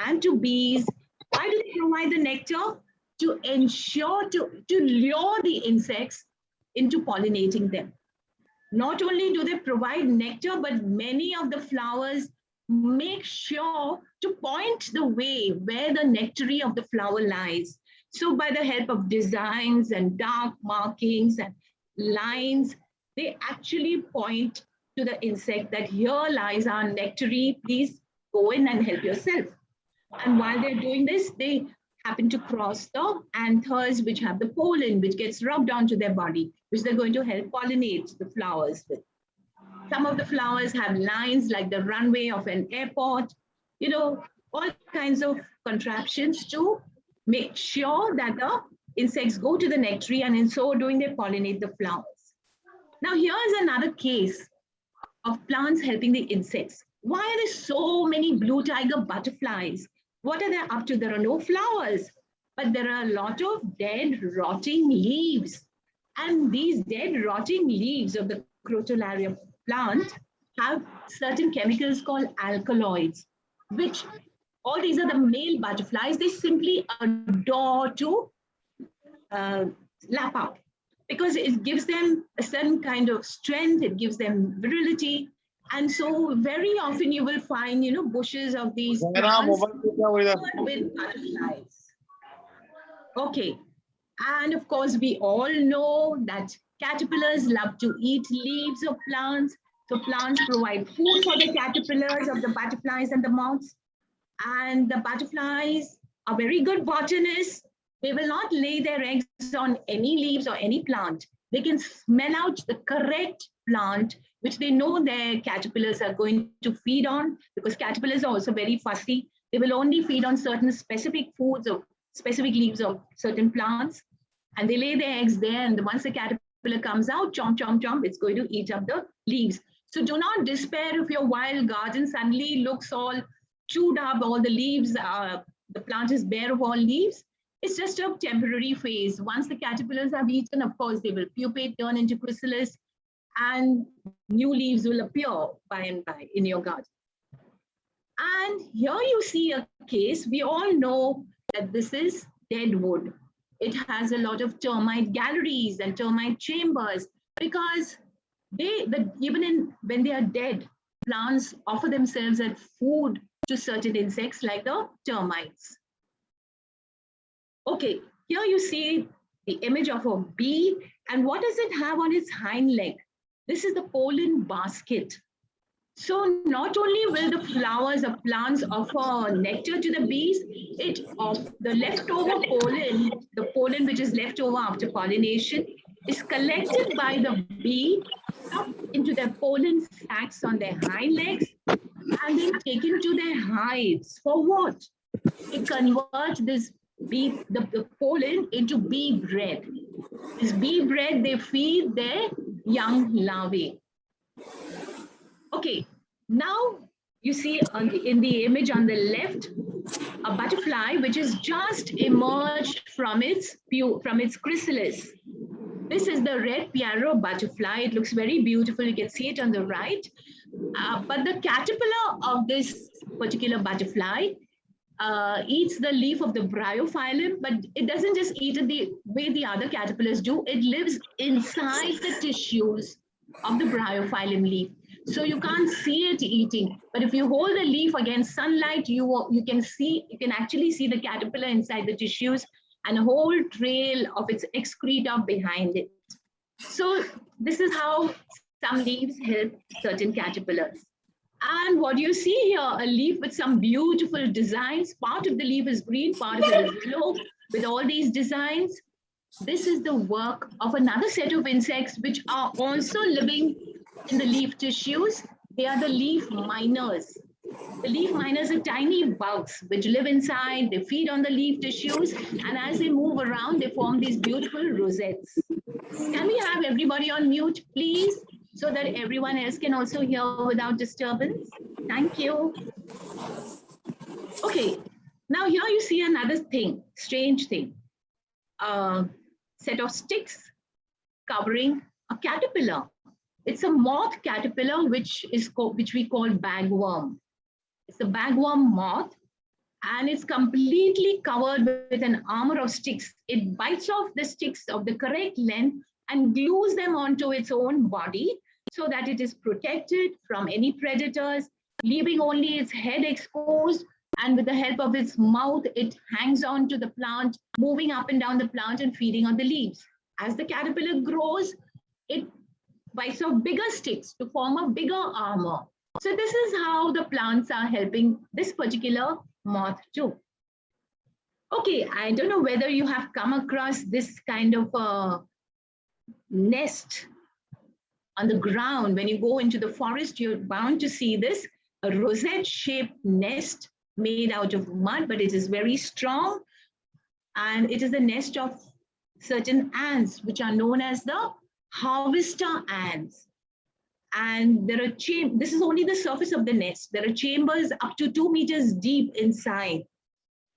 and to bees. Why do they provide the nectar? To ensure, to lure the insects into pollinating them. Not only do they provide nectar, but many of the flowers make sure to point the way where the nectary of the flower lies. So by the help of designs and dark markings and lines, they actually point to the insect that here lies our nectary, please go in and help yourself. And while they're doing this, they happen to cross the anthers which have the pollen, which gets rubbed onto their body, which they're going to help pollinate the flowers with. Some of the flowers have lines like the runway of an airport, you know, all kinds of contraptions to make sure that the insects go to the nectary, and in so doing, they pollinate the flowers. Now, here's another case of plants helping the insects. Why are there so many blue tiger butterflies? What are they up to? There are no flowers, but there are a lot of dead, rotting leaves. And these dead, rotting leaves of the Crotalaria plant have certain chemicals called alkaloids. which all these are the male butterflies. They simply adore to lap out because it gives them a certain kind of strength. It gives them virility. And so very often you will find, bushes of these plants with butterflies. Okay. And of course, we all know that caterpillars love to eat leaves of plants. So plants provide food for the caterpillars of the butterflies and the moths. And the butterflies are very good botanists. They will not lay their eggs on any leaves or any plant. They can smell out the correct plant, which they know their caterpillars are going to feed on, because caterpillars are also very fussy. They will only feed on certain specific foods or specific leaves of certain plants. And they lay their eggs there. And once the caterpillar comes out, chomp, chomp, chomp, it's going to eat up the leaves. So do not despair if your wild garden suddenly looks all chewed up, all the leaves, the plant is bare of all leaves. It's just a temporary phase. Once the caterpillars have eaten, of course, they will pupate, turn into chrysalis, and new leaves will appear by and by in your garden. And here you see a case. We all know that this is deadwood. It has a lot of termite galleries and termite chambers because when they are dead, plants offer themselves as food to certain insects like the termites. Okay, here you see the image of a bee, and what does it have on its hind leg? This is the pollen basket. So not only will the flowers of plants offer nectar to the bees, the leftover pollen, the pollen which is left over after pollination, is collected by the bee up into their pollen sacs on their hind legs and then taken to their hives. For what? They convert this bee, the pollen into bee bread. This bee bread, they feed their young larvae. Okay, now you see in the image on the left, a butterfly which has just emerged from its chrysalis. This is the red Pierrot butterfly. It looks very beautiful. You can see it on the right. But the caterpillar of this particular butterfly eats the leaf of the bryophyllum, but it doesn't just eat it the way the other caterpillars do. It lives inside the tissues of the bryophyllum leaf. So you can't see it eating, but if you hold the leaf against sunlight, you can actually see the caterpillar inside the tissues and a whole trail of its excreta behind it. So this is how some leaves help certain caterpillars. And what you see here, a leaf with some beautiful designs. Part of the leaf is green, part of it is yellow, with all these designs. This is the work of another set of insects which are also living in the leaf tissues. They are the leaf miners. The leaf miners are tiny bugs which live inside, they feed on the leaf tissues, and as they move around, they form these beautiful rosettes. Can we have everybody on mute, please, so that everyone else can also hear without disturbance? Thank you. Okay, now here you see another thing, strange thing. A set of sticks covering a caterpillar. It's a moth caterpillar which we call bagworm. It's a bagworm moth, and it's completely covered with an armor of sticks. It bites off the sticks of the correct length and glues them onto its own body so that it is protected from any predators, leaving only its head exposed, and with the help of its mouth, it hangs on to the plant, moving up and down the plant and feeding on the leaves. As the caterpillar grows, it bites off bigger sticks to form a bigger armor. So this is how the plants are helping this particular moth too. Okay, I don't know whether you have come across this kind of a nest on the ground. When you go into the forest, you're bound to see this, a rosette-shaped nest made out of mud, but it is very strong. And it is the nest of certain ants, which are known as the harvester ants. And there are this is only the surface of the nest. There are chambers up to 2 meters deep inside.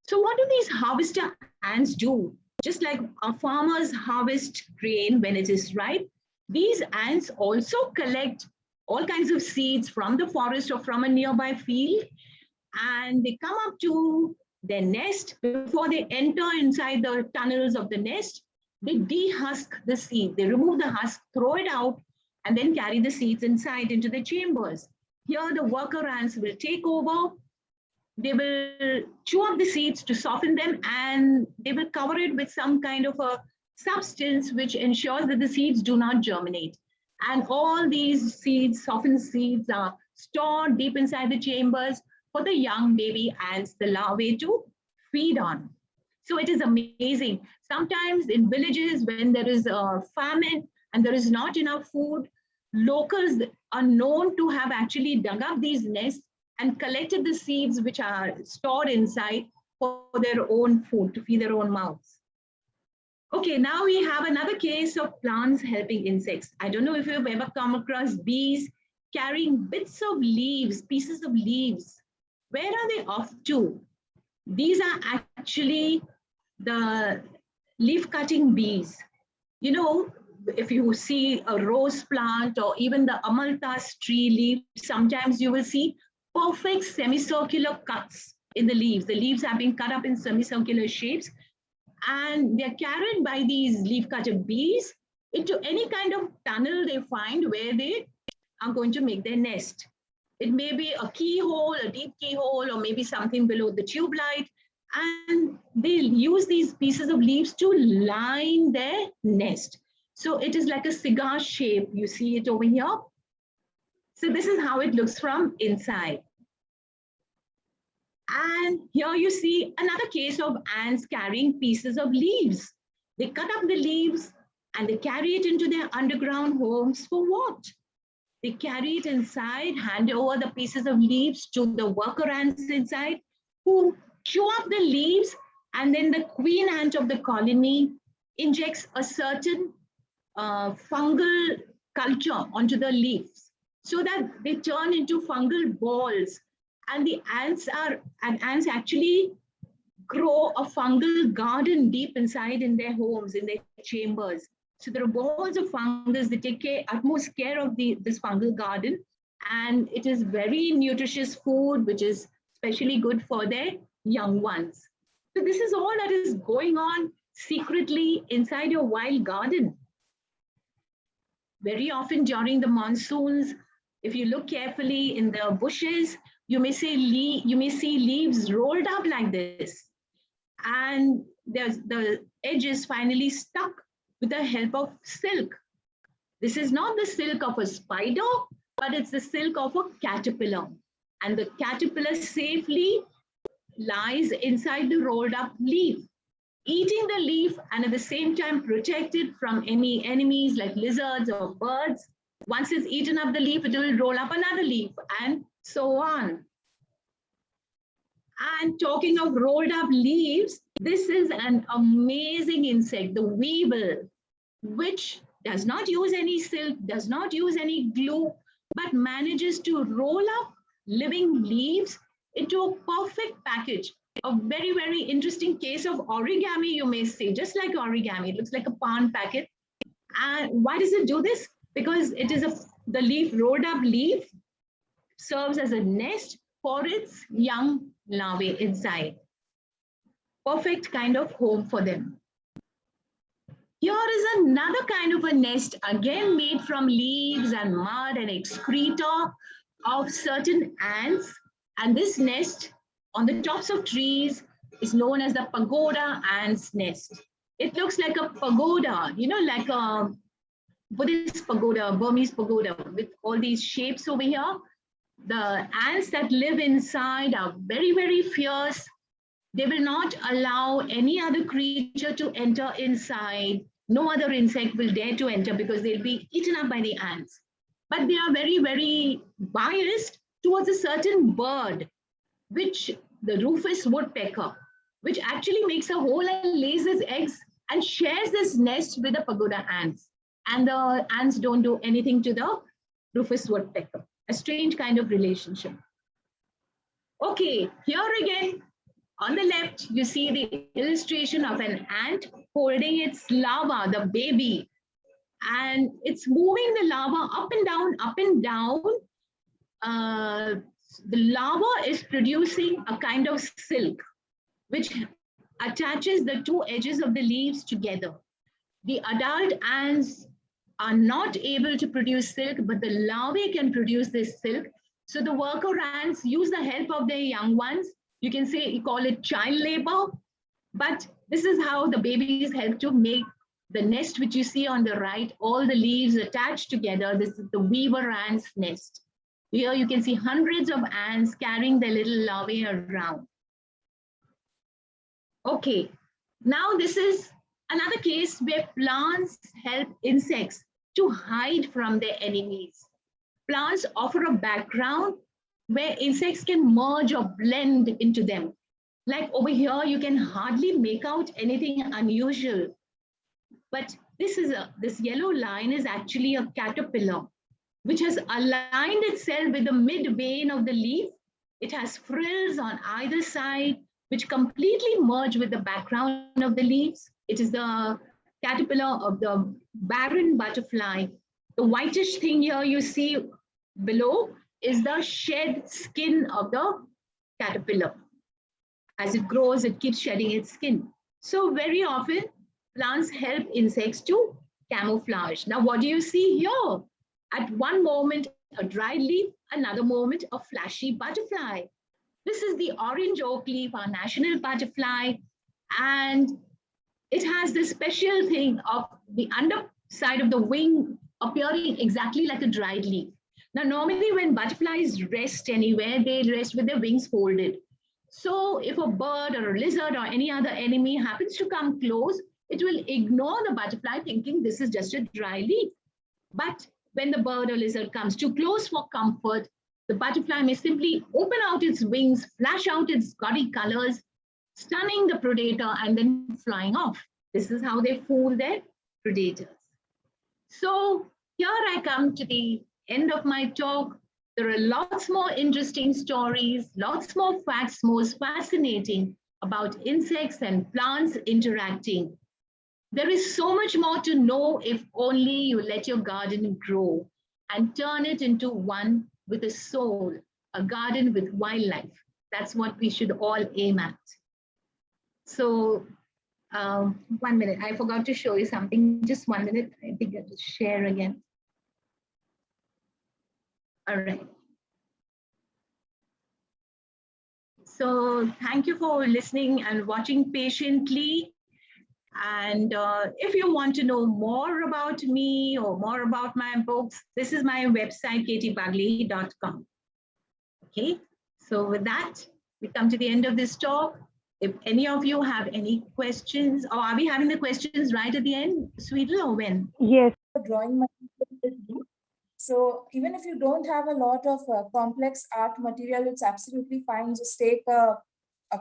So what do these harvester ants do? Just like our farmers harvest grain when it is ripe, these ants also collect all kinds of seeds from the forest or from a nearby field, and they come up to their nest. Before they enter inside the tunnels of the nest, they dehusk the seed. They remove the husk, throw it out, and then carry the seeds inside into the chambers. Here, the worker ants will take over. They will chew up the seeds to soften them, and they will cover it with some kind of a substance which ensures that the seeds do not germinate. And all these seeds, softened seeds, are stored deep inside the chambers for the young baby ants, the larvae, to feed on. So it is amazing. Sometimes in villages, when there is a famine and there is not enough food, locals are known to have actually dug up these nests and collected the seeds which are stored inside for their own food, to feed their own mouths. Okay, now we have another case of plants helping insects. I don't know if you've ever come across bees carrying bits of leaves, pieces of leaves. Where are they off to? These are actually the leaf cutting bees. You know, if you see a rose plant or even the amalthus tree leaf, sometimes you will see perfect semicircular cuts in the leaves. The leaves have been cut up in semicircular shapes, and they're carried by these leaf cutter bees into any kind of tunnel they find where they are going to make their nest. It may be a keyhole, a deep keyhole, or maybe something below the tube light. And they'll use these pieces of leaves to line their nest. So it is like a cigar shape. You see it over here. So this is how it looks from inside. And here you see another case of ants carrying pieces of leaves. They cut up the leaves and they carry it into their underground homes for what? They carry it inside, hand over the pieces of leaves to the worker ants inside, who chew up the leaves, and then the queen ant of the colony injects a certain fungal culture onto the leaves so that they turn into fungal balls. And the ants actually grow a fungal garden deep inside in their homes, in their chambers. So there are balls of fungus. They take utmost care of this fungal garden, and it is very nutritious food, which is especially good for their young ones. So this is all that is going on secretly inside your wild garden. Very often during the monsoons, if you look carefully in the bushes, you may see leaves rolled up like this, and the edge is finally stuck with the help of silk. This is not the silk of a spider, but it's the silk of a caterpillar. And the caterpillar safely lies inside the rolled up leaf, eating the leaf and at the same time protected from any enemies like lizards or birds. Once it's eaten up the leaf, it will roll up another leaf and so on. And talking of rolled up leaves, this is an amazing insect, the weevil, which does not use any silk, does not use any glue, but manages to roll up living leaves into a perfect package. A very, very interesting case of origami, you may say, just like origami. It looks like a pan packet. And why does it do this? Because it is the leaf, rolled up leaf, serves as a nest for its young larvae inside. Perfect kind of home for them. Here is another kind of a nest, again made from leaves and mud and excreta of certain ants. And this nest on the tops of trees is known as the pagoda ant's nest. It looks like a pagoda, you know, like a Buddhist pagoda, Burmese pagoda, with all these shapes over here. The ants that live inside are very, very fierce. They will not allow any other creature to enter inside. No other insect will dare to enter because they'll be eaten up by the ants. But they are very, very biased towards a certain bird, which the rufous woodpecker, which actually makes a hole and lays its eggs and shares this nest with the pagoda ants. And the ants don't do anything to the rufous woodpecker. A strange kind of relationship. Okay, here again, on the left, you see the illustration of an ant holding its larva, the baby, and it's moving the larva up and down, The larva is producing a kind of silk, which attaches the two edges of the leaves together. The adult ants are not able to produce silk, but the larvae can produce this silk. So the worker ants use the help of their young ones. You can say, you call it child labor, but this is how the babies help to make the nest, which you see on the right, all the leaves attached together. This is the weaver ant's nest. Here you can see hundreds of ants carrying their little larvae around. Okay, now this is another case where plants help insects to hide from their enemies. Plants offer a background where insects can merge or blend into them. Like over here, you can hardly make out anything unusual. But this yellow line is actually a caterpillar, which has aligned itself with the mid vein of the leaf. It has frills on either side, which completely merge with the background of the leaves. It is the caterpillar of the barren butterfly. The whitish thing here you see below is the shed skin of the caterpillar. As it grows, it keeps shedding its skin. So very often, plants help insects to camouflage. Now, what do you see here? At one moment, a dried leaf, another moment, a flashy butterfly. This is the orange oak leaf, our national butterfly, and it has this special thing of the underside of the wing appearing exactly like a dried leaf. Now, normally when butterflies rest anywhere, they rest with their wings folded. So if a bird or a lizard or any other enemy happens to come close, it will ignore the butterfly thinking this is just a dry leaf. But when the bird or lizard comes too close for comfort, the butterfly may simply open out its wings, flash out its gaudy colors, stunning the predator and then flying off. This is how they fool their predators. So here I come to the end of my talk. There are lots more interesting stories, lots more facts, most fascinating about insects and plants interacting. There is so much more to know if only you let your garden grow and turn it into one with a soul, a garden with wildlife. That's what we should all aim at. So 1 minute, I forgot to show you something. Just 1 minute, I think I have to share again. All right. So thank you for listening and watching patiently. And if you want to know more about me or more about my books, this is my website, katiebagley.com. Okay, so with that, we come to the end of this talk. If any of you have any questions, or are we having the questions right at the end, Sweetle, or when? Yes. Drawing material. So even if you don't have a lot of complex art material, it's absolutely fine. Just take a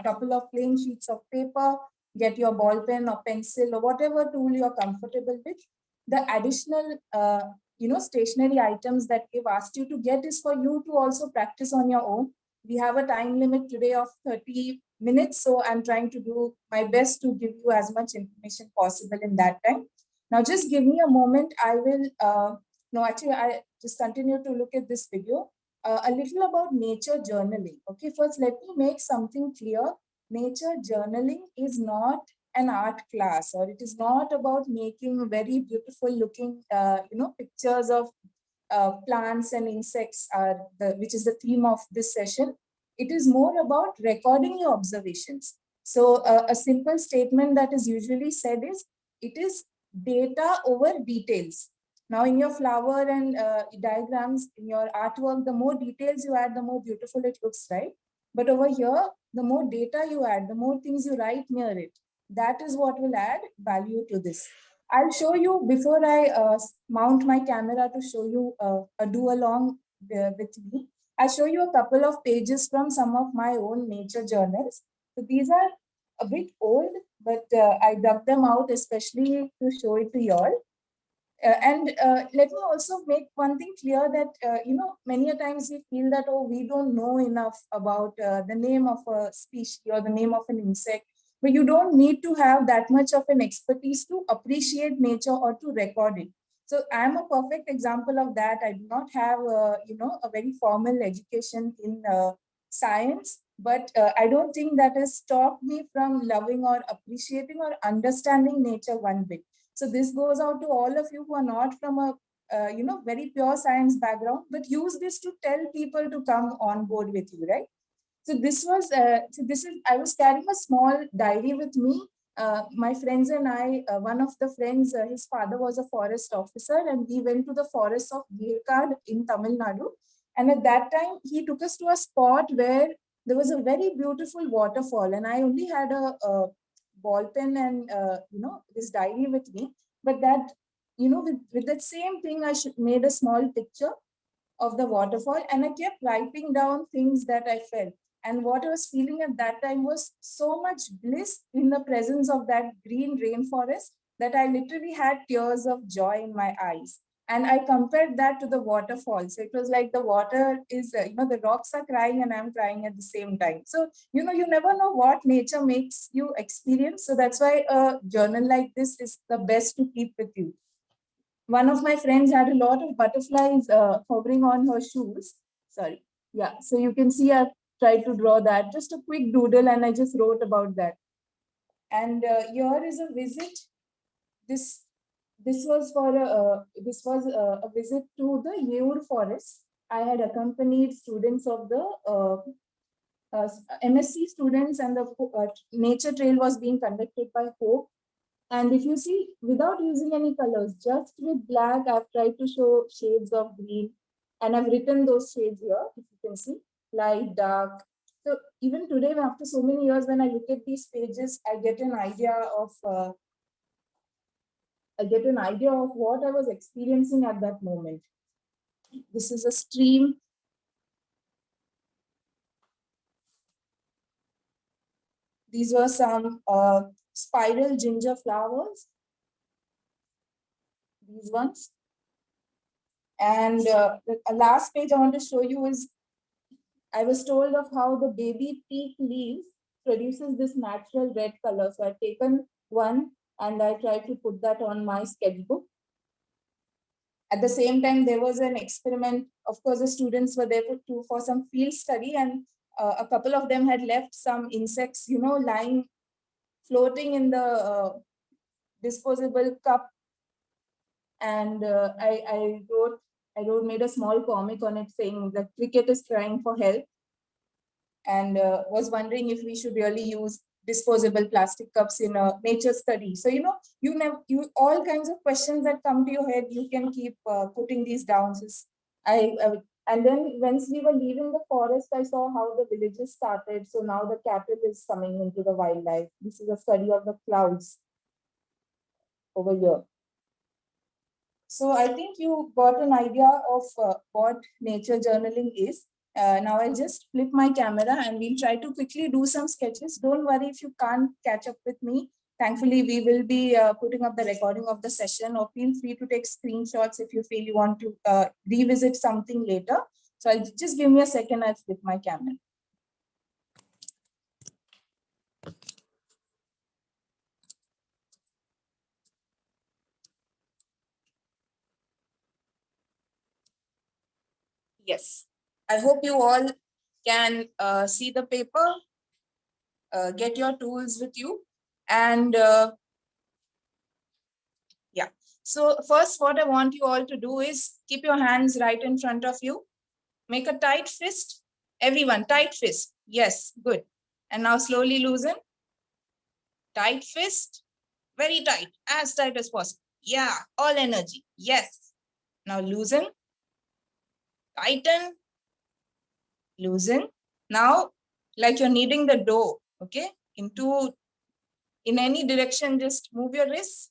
couple of plain sheets of paper, get your ball pen or pencil or whatever tool you're comfortable with. The additional, stationary items that we've asked you to get is for you to also practice on your own. We have a time limit today of 30 minutes, so I'm trying to do my best to give you as much information possible in that time. Now, just give me a moment. I will, I just continue to look at this video. A little about nature journaling. Okay, first, let me make something clear. Nature journaling is not an art class, or it is not about making very beautiful looking, pictures of plants and insects, which is the theme of this session. It is more about recording your observations. So a simple statement that is usually said is, it is data over details. Now in your flower and diagrams, in your artwork, the more details you add, the more beautiful it looks, right? But over here, the more data you add, the more things you write near it. That is what will add value to this. I'll show you, before I mount my camera to show you a do-along with me, I'll show you a couple of pages from some of my own nature journals. So these are a bit old, but I dug them out especially to show it to you all. Let me also make one thing clear that, many a times we feel that, oh, we don't know enough about the name of a species or the name of an insect, but you don't need to have that much of an expertise to appreciate nature or to record it. So I'm a perfect example of that. I do not have, a very formal education in science, but I don't think that has stopped me from loving or appreciating or understanding nature one bit. So this goes out to all of you who are not from a very pure science background, but use this to tell people to come on board with you, right? So I was carrying a small diary with me. My friends and I, one of the friends, his father was a forest officer, and we went to the forest of Weevil in Tamil Nadu. And at that time, he took us to a spot where there was a very beautiful waterfall, and I only had a ball pen and this diary with me. But that, with that same thing, I made a small picture of the waterfall, and I kept writing down things that I felt. And what I was feeling at that time was so much bliss in the presence of that green rainforest that I literally had tears of joy in my eyes. And I compared that to the waterfall. So it was like the water is, the rocks are crying and I'm crying at the same time. So, you never know what nature makes you experience. So that's why a journal like this is the best to keep with you. One of my friends had a lot of butterflies hovering on her shoes. Sorry. Yeah. So you can see I've tried to draw that. Just a quick doodle, and I just wrote about that. And here is a visit. This was a visit to the Yeur forest. I had accompanied students of the MSc students, and the nature trail was being conducted by Hope. And if you see, without using any colors, just with black, I've tried to show shades of green. And I've written those shades here, if you can see, light, dark. So even today, after so many years, when I look at these pages, I get an idea of what I was experiencing at that moment. This is a stream. These were some spiral ginger flowers. These ones. And the last page I want to show you is, I was told of how the baby teak leaves produces this natural red color. So I've taken one and I tried to put that on my sketchbook. At the same time, there was an experiment. Of course, the students were there for some field study, and a couple of them had left some insects, lying, floating in the disposable cup. And I made a small comic on it saying the cricket is crying for help, and was wondering if we should really use disposable plastic cups in a nature study. So, you all kinds of questions that come to your head, you can keep putting these down. And then once we were leaving the forest, I saw how the villages started. So now the cattle is coming into the wildlife. This is a study of the clouds over here. So I think you got an idea of what nature journaling is. Now I'll just flip my camera and we'll try to quickly do some sketches. Don't worry if you can't catch up with me. Thankfully, we will be putting up the recording of the session, or feel free to take screenshots if you feel you want to revisit something later. So I'll just give me a second, I'll flip my camera. Yes, I hope you all can see the paper, get your tools with you. And yeah, so first what I want you all to do is keep your hands right in front of you. Make a tight fist. Everyone, tight fist. Yes, good. And now slowly loosen. Tight fist, very tight, as tight as possible. Yeah, all energy. Yes. Now loosen. Tighten. Loosen. Now, like you're kneading the dough, okay? In any direction, just move your wrists.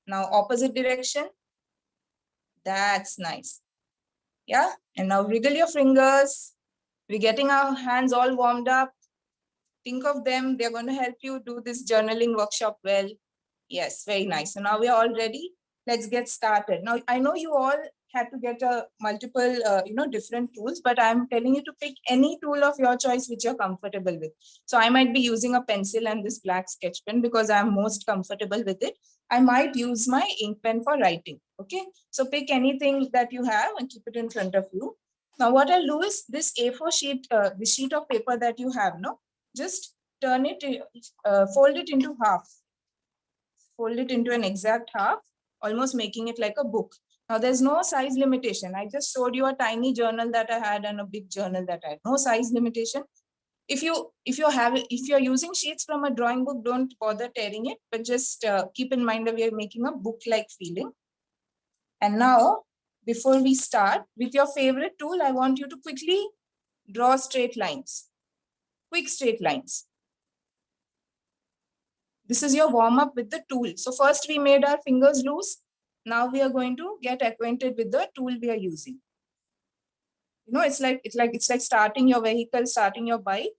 Now, opposite direction. That's nice. Yeah, and now wriggle your fingers. We're getting our hands all warmed up. Think of them. They're going to help you do this journaling workshop well. Yes, very nice. So now we are all ready. Let's get started. Now, I know you all had to get a multiple, different tools, but I'm telling you to pick any tool of your choice which you're comfortable with. So I might be using a pencil and this black sketch pen because I'm most comfortable with it. I might use my ink pen for writing. Okay, so pick anything that you have and keep it in front of you. Now what I'll do is this A4 sheet, the sheet of paper that you have, just turn it, fold it into half. Fold it into an exact half, almost making it like a book. Now there's no size limitation. I just showed you a tiny journal that I had and a big journal that I had. No size limitation. If you're using sheets from a drawing book, don't bother tearing it, but just keep in mind that we are making a book-like feeling. And now, before we start, with your favorite tool, I want you to quickly draw straight lines. Quick straight lines. This is your warm up with the tool. So first we made our fingers loose. Now we are going to get acquainted with the tool we are using. It's like starting your vehicle, starting your bike.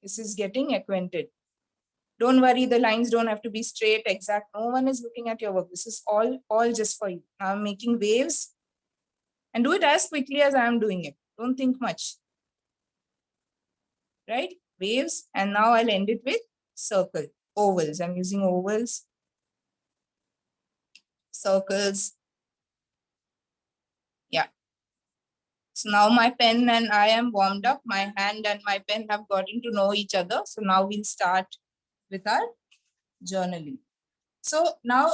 This is getting acquainted. Don't worry, the lines don't have to be straight, exact. No one is looking at your work. This is all just for you. Now I'm making waves and do it as quickly as I am doing it. Don't think much. Right? Waves, and now I'll end it with circle. Ovals. I'm using ovals, circles. Yeah. So now my pen and I am warmed up. My hand and my pen have gotten to know each other. So now we'll start with our journaling. So now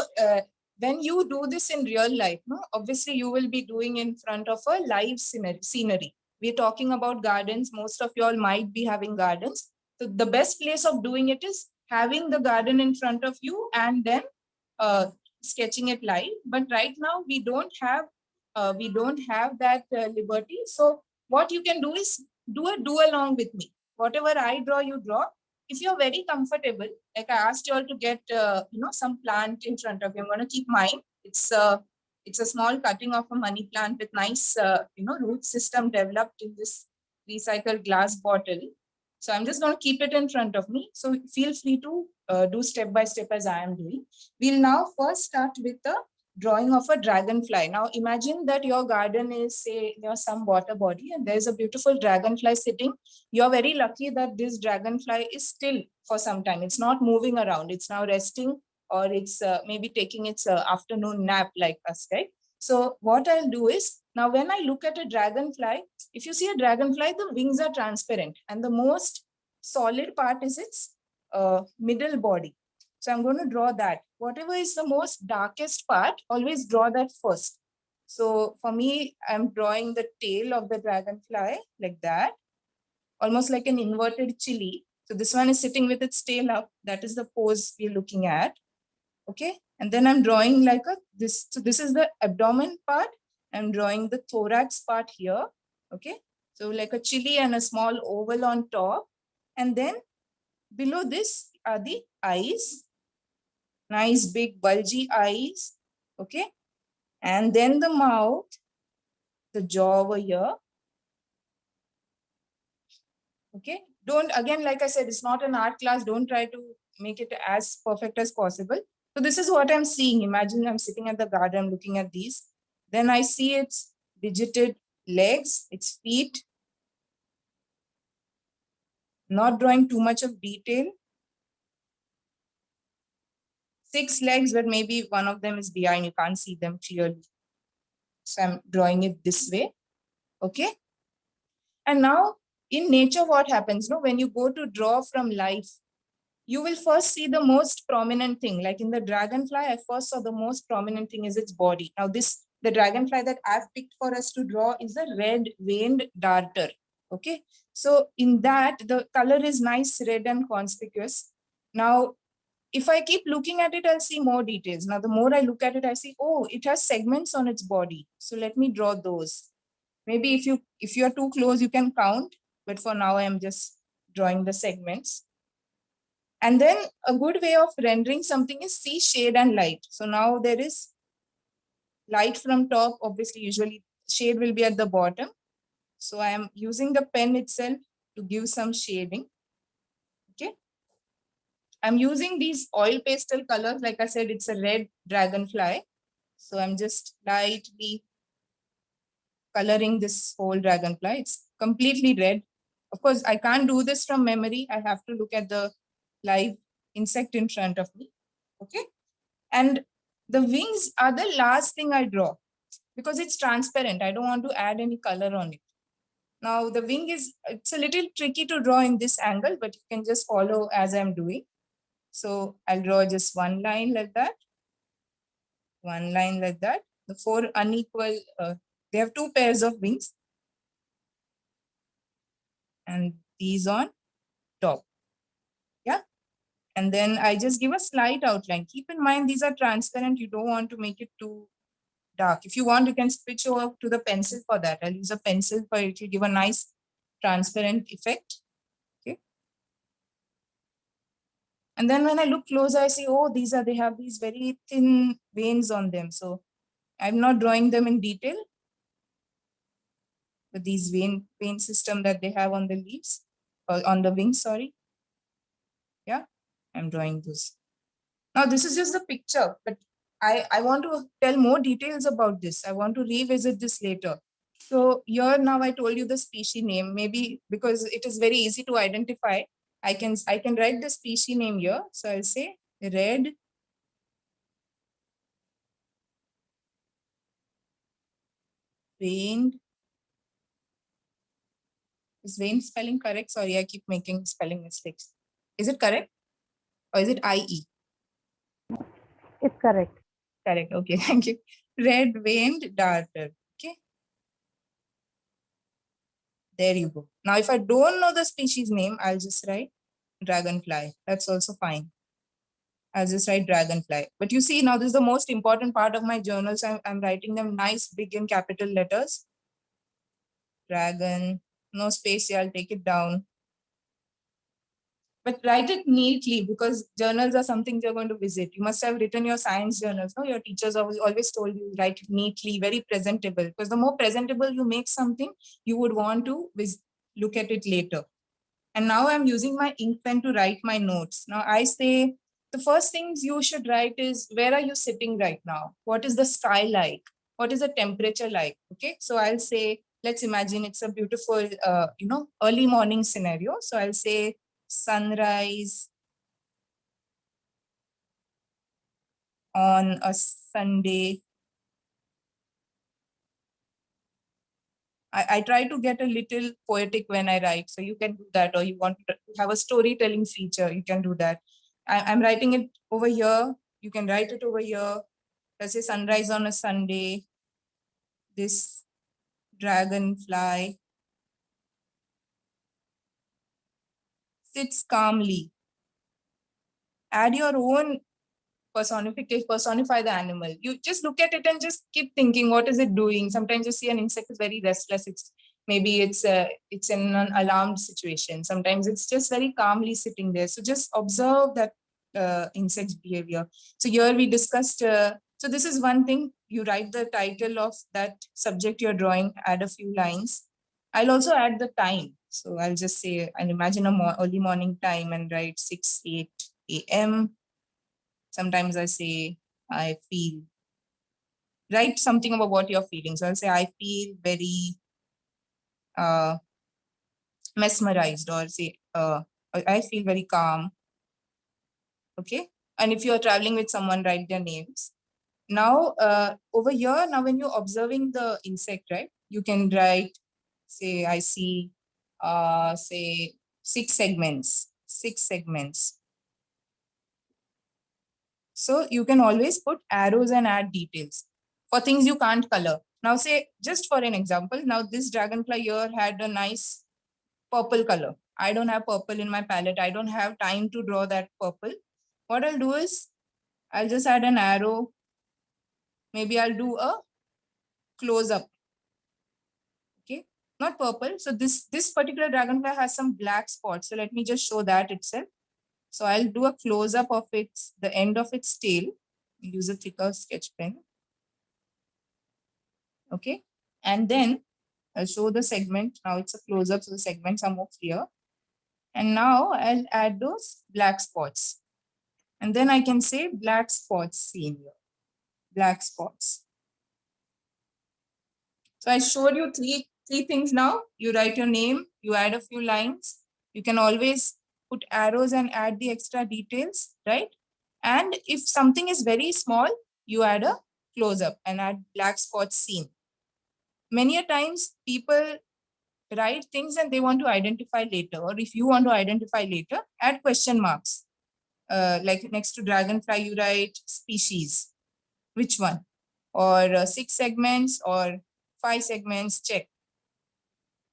when you do this in real life, obviously you will be doing in front of a live scenery. We're talking about gardens. Most of you all might be having gardens. So the best place of doing it is having the garden in front of you and then sketching it live. But right now we don't have that liberty. So what you can do is do along with me. Whatever I draw, you draw. If you're very comfortable, like I asked you all to get some plant in front of you. I'm going to keep mine. It's a small cutting of a money plant with nice root system developed in this recycled glass bottle. So I'm just going to keep it in front of me. So feel free to do step by step as I am doing. We'll now first start with the drawing of a dragonfly. Now imagine that your garden is, say, near some water body and there's a beautiful dragonfly sitting. You're very lucky that this dragonfly is still for some time. It's not moving around. It's now resting, or it's maybe taking its afternoon nap like us, right? So what I'll do is, now when I look at a dragonfly, if you see a dragonfly, the wings are transparent and the most solid part is its middle body. So I'm going to draw that. Whatever is the most darkest part, always draw that first. So for me, I'm drawing the tail of the dragonfly like that, almost like an inverted chili. So this one is sitting with its tail up. That is the pose we're looking at. Okay. And then I'm drawing like this. So this is the abdomen part. I'm drawing the thorax part here. Okay. So like a chili and a small oval on top. And then below this are the eyes. Nice big bulgy eyes. Okay. And then the mouth, the jaw over here. Okay. Don't, again, like I said, it's not an art class. Don't try to make it as perfect as possible. So this is what I'm seeing. Imagine I'm sitting at the garden, I'm looking at these. Then I see its digitted legs, its feet. Not drawing too much of detail. 6 legs, but maybe one of them is behind. You can't see them clearly. So I'm drawing it this way. Okay. And now in nature, what happens? When you go to draw from life, you will first see the most prominent thing. Like in the dragonfly, I first saw the most prominent thing is its body. Now the dragonfly that I've picked for us to draw is the red veined darter. Okay. So in that, the color is nice, red and conspicuous. Now, if I keep looking at it, I'll see more details. Now, the more I look at it, I see, oh, it has segments on its body. So let me draw those. Maybe if you are too close, you can count. But for now, I'm just drawing the segments. And then a good way of rendering something is see shade and light. So now there is light from top. Obviously, usually shade will be at the bottom. So I am using the pen itself to give some shading. Okay. I'm using these oil pastel colors. Like I said, it's a red dragonfly. So I'm just lightly coloring this whole dragonfly. It's completely red. Of course, I can't do this from memory. I have to look at the live insect in front of me. Okay. And the wings are the last thing I draw because it's transparent. I don't want to add any color on it. Now the wing it's a little tricky to draw in this angle, but you can just follow as I'm doing. So I'll draw just one line like that. One line like that. The four unequal, they have two pairs of wings. And these on top. Yeah. And then I just give a slight outline. Keep in mind, these are transparent. You don't want to make it too dark. If you want, you can switch over to the pencil for that. I'll use a pencil for it to give a nice transparent effect. Okay. And then when I look closer, I see, oh, they have these very thin veins on them. So I'm not drawing them in detail, but these vein system that they have on the leaves, or on the wings, sorry. Yeah, I'm drawing this. Now this is just a picture, but I want to tell more details about this. I want to revisit this later. So here now I told you the species name, maybe because it is very easy to identify. I can write the species name here. So I'll say red veined. Is vein spelling correct? Sorry, I keep making spelling mistakes. Is it correct? Or is it IE? It's correct. Correct. Okay, thank you. Red veined darter. Okay. There you go. Now, if I don't know the species name, I'll just write dragonfly. That's also fine. I'll just write dragonfly. But you see, now this is the most important part of my journals. I'm writing them nice, big in capital letters. Dragon, no space here, I'll take it down. But write it neatly because journals are something you're going to visit. You must have written your science journals. No? Your teachers always told you write it neatly, very presentable. Because the more presentable you make something, you would want to look at it later. And now I'm using my ink pen to write my notes. Now I say, the first things you should write is, where are you sitting right now? What is the sky like? What is the temperature like? Okay, so I'll say, let's imagine it's a beautiful, early morning scenario. So I'll say sunrise on a Sunday. I try to get a little poetic when I write. So you can do that, or you want to have a storytelling feature, you can do that. I'm writing it over here. You can write it over here. Let's say sunrise on a Sunday. This dragonfly sits calmly. Add your own personify the animal. You just look at it and just keep thinking, what is it doing? Sometimes you see an insect is very restless. Maybe it's in an alarmed situation. Sometimes it's just very calmly sitting there. So just observe that insect's behavior. So here we discussed, so this is one thing. You write the title of that subject you're drawing, add a few lines. I'll also add the time. So I'll just say, I'll imagine early morning time and write 6:08 a.m. Sometimes I say, I feel, write something about what you're feeling. So I'll say, I feel very mesmerized, or say, I feel very calm. Okay. And if you're traveling with someone, write their names. Now, over here, now when you're observing the insect, right, you can write, say, I see, say, 6 segments. So you can always put arrows and add details for things you can't color. Now say, just for an example, now this dragonfly here had a nice purple color. I don't have purple in my palette. I don't have time to draw that purple. What I'll do is, I'll just add an arrow. Maybe I'll do a close up. Okay, not purple. So this particular dragonfly has some black spots. So let me just show that itself. So I'll do a close up of the end of its tail. Use a thicker sketch pen. Okay, and then I'll show the segment. Now it's a close up, so the segments are more clear. And now I'll add those black spots. And then I can say black spots seen here. Black spots. So I showed you three things now. You write your name, you add a few lines. You can always put arrows and add the extra details, right? And if something is very small, you add a close-up and add black spots seen. Many a times people write things and they want to identify later, or if you want to identify later, add question marks. Like next to dragonfly, you write species. Which one? Or 6 segments or 5 segments, check.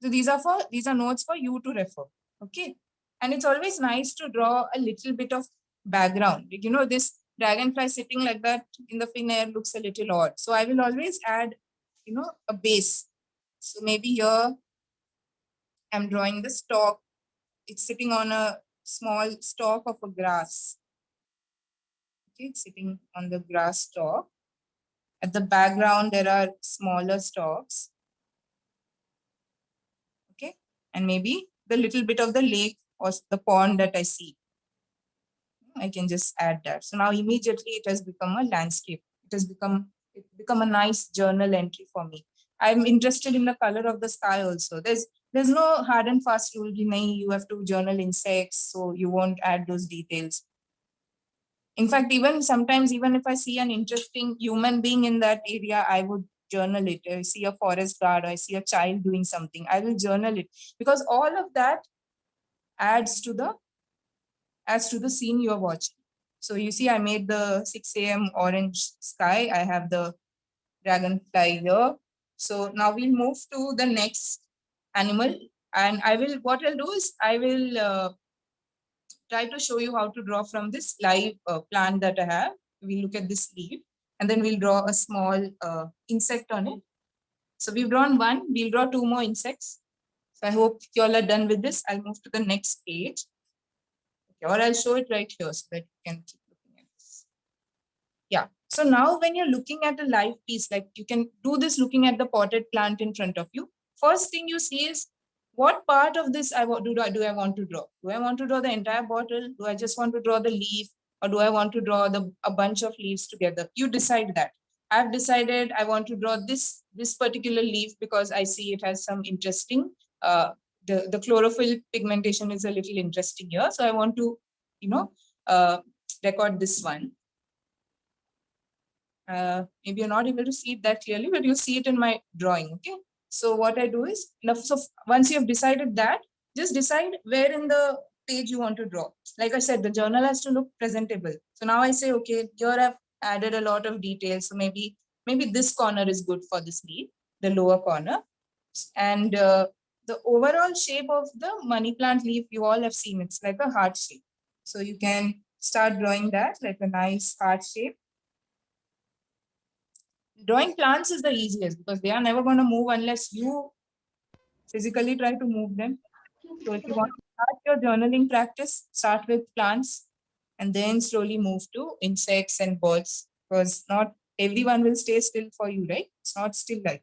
So these are notes for you to refer. Okay. And it's always nice to draw a little bit of background. You know, this dragonfly sitting like that in the thin air looks a little odd. So I will always add, you know, a base. So maybe here I'm drawing the stalk. It's sitting on a small stalk of a grass. Okay, it's sitting on the grass stalk. At the background, there are smaller stalks. Okay, and maybe the little bit of the lake or the pond that I see. I can just add that. So now immediately it has become a landscape. It has become a nice journal entry for me. I'm interested in the color of the sky also. There's no hard and fast rule. You have to journal insects, so you won't add those details. In fact, even sometimes, even if I see an interesting human being in that area, I would journal it. I see a forest guard, or I see a child doing something, I will journal it, because all of that adds to the scene you're watching. So you see, I made the 6 a.m. orange sky. I have the dragonfly here. So now we'll move to the next animal. And what I'll do is I will try to show you how to draw from this live plant that I have. We'll look at this leaf and then we'll draw a small insect on it. So we've drawn one, we'll draw 2 more insects. So I hope you all are done with this. I'll move to the next page. Okay, or I'll show it right here so that you can keep looking at this. Yeah. So now when you're looking at a live piece, like you can do this looking at the potted plant in front of you. First thing you see is, what part of this do I want to draw? Do I want to draw the entire bottle? Do I just want to draw the leaf? Or do I want to draw a bunch of leaves together? You decide that. I've decided I want to draw this particular leaf because I see it has some interesting, the chlorophyll pigmentation is a little interesting here. So I want to, record this one. Maybe you're not able to see it that clearly, but you see it in my drawing, okay? So what I do is, so once you have decided that, just decide where in the page you want to draw. Like I said, the journal has to look presentable. So now I say, okay, here I've added a lot of details. So maybe this corner is good for this leaf, the lower corner. And the overall shape of the money plant leaf, you all have seen, it's like a heart shape. So you can start drawing that like a nice heart shape. Drawing plants is the easiest because they are never going to move unless you physically try to move them. So if you want to start your journaling practice, start with plants and then slowly move to insects and birds, because not everyone will stay still for you, right? It's not still life.